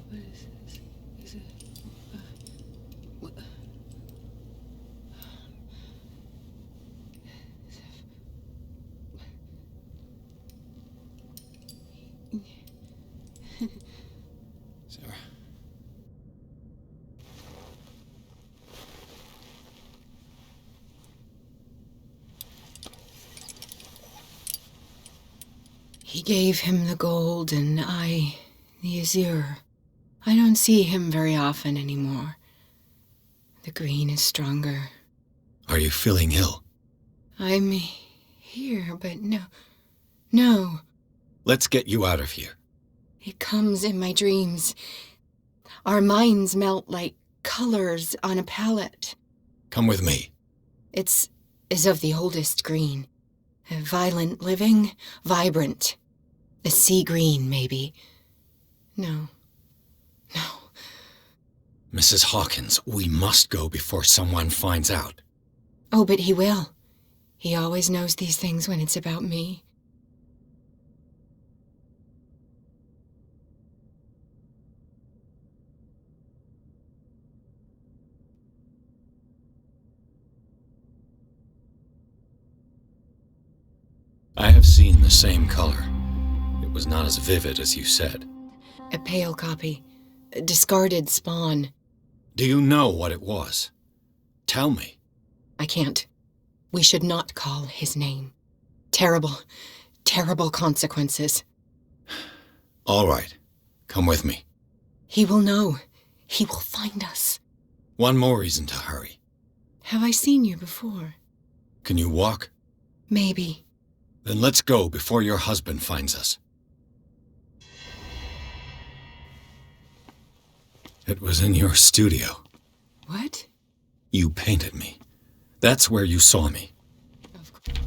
What is this? Is it... what? Sarah. He gave him the gold and I the azure. I don't see him very often anymore. The green is stronger. Are you feeling ill? I'm here, but no. Let's get you out of here. It comes in my dreams. Our minds melt like colors on a palette. Come with me. It's of the oldest green. Violent living, vibrant. A sea green, maybe. No. Mrs. Hawkins, we must go before someone finds out. Oh, but he will. He always knows these things when it's about me. I have seen the same color. It was not as vivid as you said. A pale copy. A discarded spawn. Do you know what it was? Tell me. I can't. We should not call his name. Terrible consequences. All right. Come with me. He will know. He will find us. One more reason to hurry. Have I seen you before? Can you walk? Maybe. Then let's go before your husband finds us. It was in your studio. What? You painted me. That's where you saw me. Of course.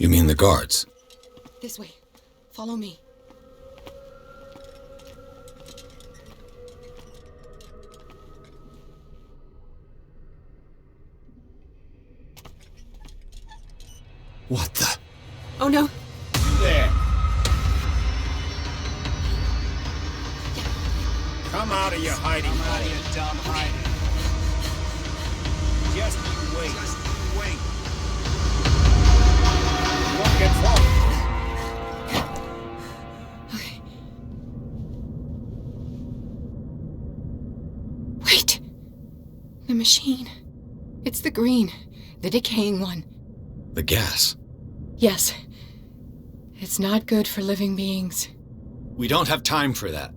You mean the guards? This way. Follow me. What the? Oh no! There. Come out of your hiding hole. Come out of your dumb hiding. Just you wait. Just you wait. You won't get far. Okay. Wait! The machine. It's the green. The decaying one. The gas. Yes. It's not good for living beings. We don't have time for that.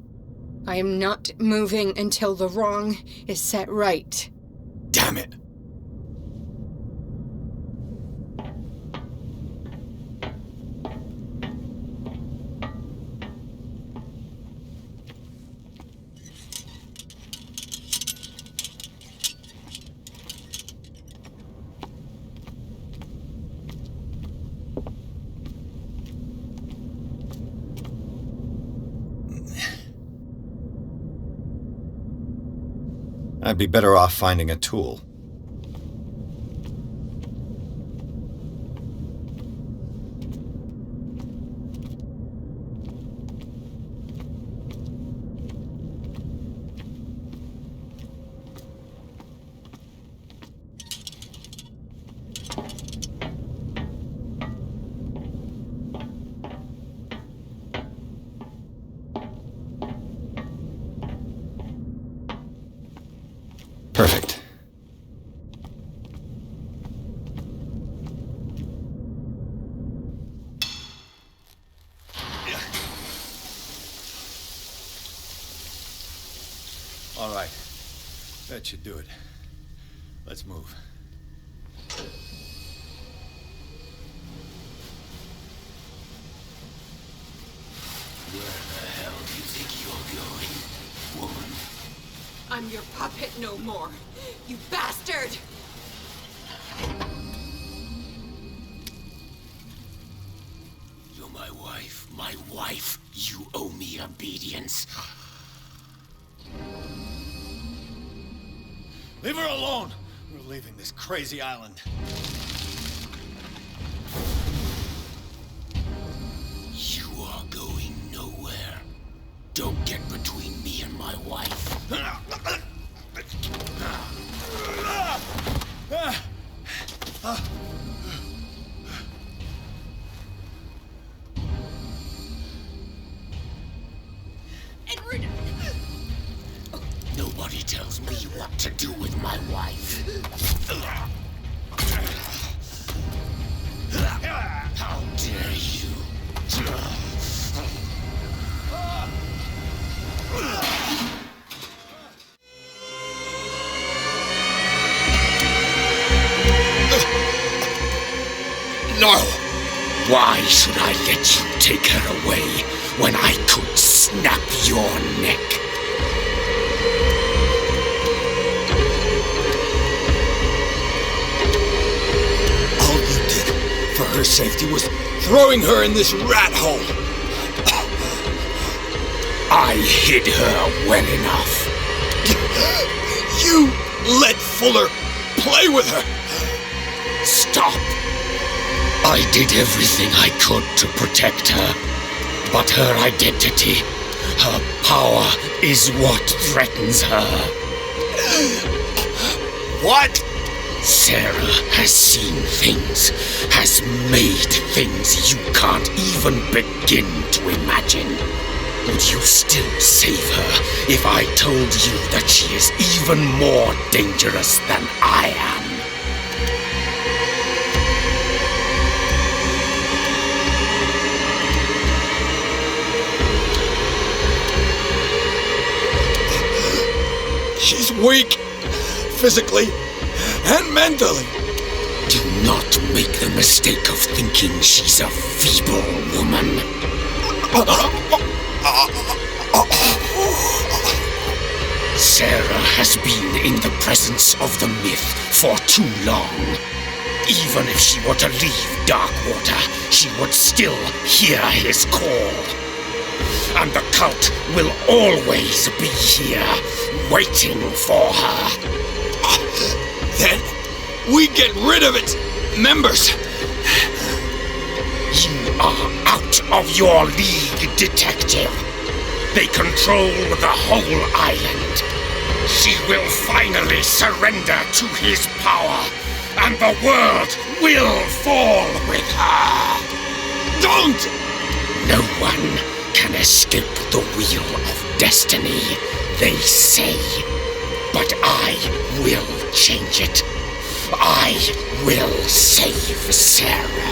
I am not moving until the wrong is set right. Damn it! I'd be better off finding a tool. Perfect. All right. That should do it. Let's move. Where the hell do you think you're going, woman? I'm your puppet no more, you bastard! You're my wife. My wife. You owe me obedience. Leave her alone! We're leaving this crazy island. You are going nowhere. Don't get between me and my wife. Edward! Nobody tells me what to do with my wife. How dare you? No! Why should I let you take her away when I could snap your neck? All you did for her safety was throwing her in this rat hole. I hid her well enough. You let Fuller play with her. Stop. I did everything I could to protect her. But her identity, her power, is what threatens her. What? Sarah has seen things, has made things you can't even begin to imagine. Would you still save her if I told you that she is even more dangerous than I am? She's weak, physically and mentally. Do not make the mistake of thinking she's a feeble woman. Sarah has been in the presence of the myth for too long. Even if she were to leave Darkwater, she would still hear his call. And the cult will always be here, waiting for her. Then we get rid of its members. You are out of your league, detective. They control the whole island. She will finally surrender to his power, and the world will fall with her. Don't! No one can escape the wheel of destiny, they say. But I will change it. I will save Sarah.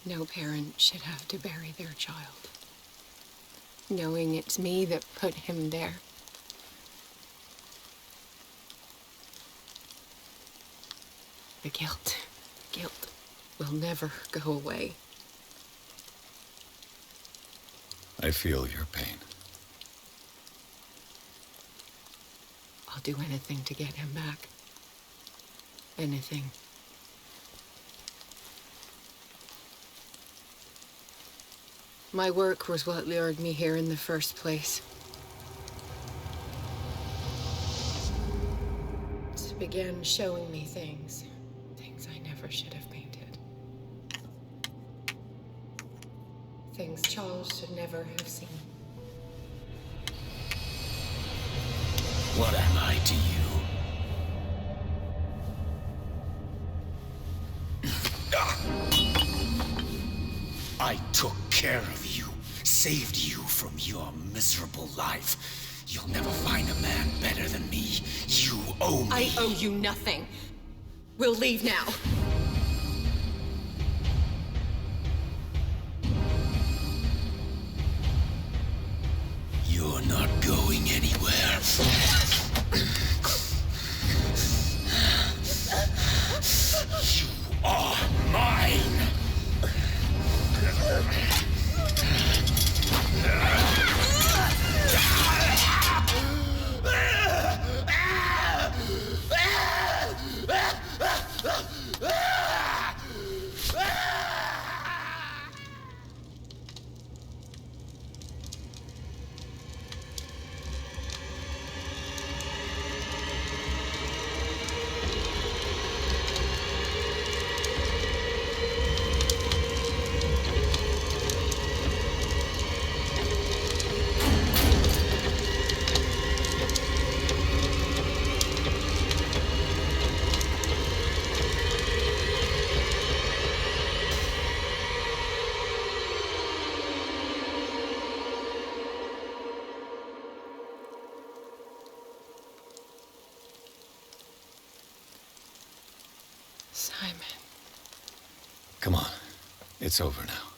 No parent should have to bury their child, knowing it's me that put him there. The guilt will never go away. I feel your pain. I'll do anything to get him back. Anything. My work was what lured me here in the first place. It began showing me things I never should have painted. Things Charles should never have seen. What am I to you? I took care of you, saved you from your miserable life. You'll never find a man better than me. You owe me. I owe you nothing. We'll leave now. You're not going anywhere. You are mine. Simon. Come on. It's over now.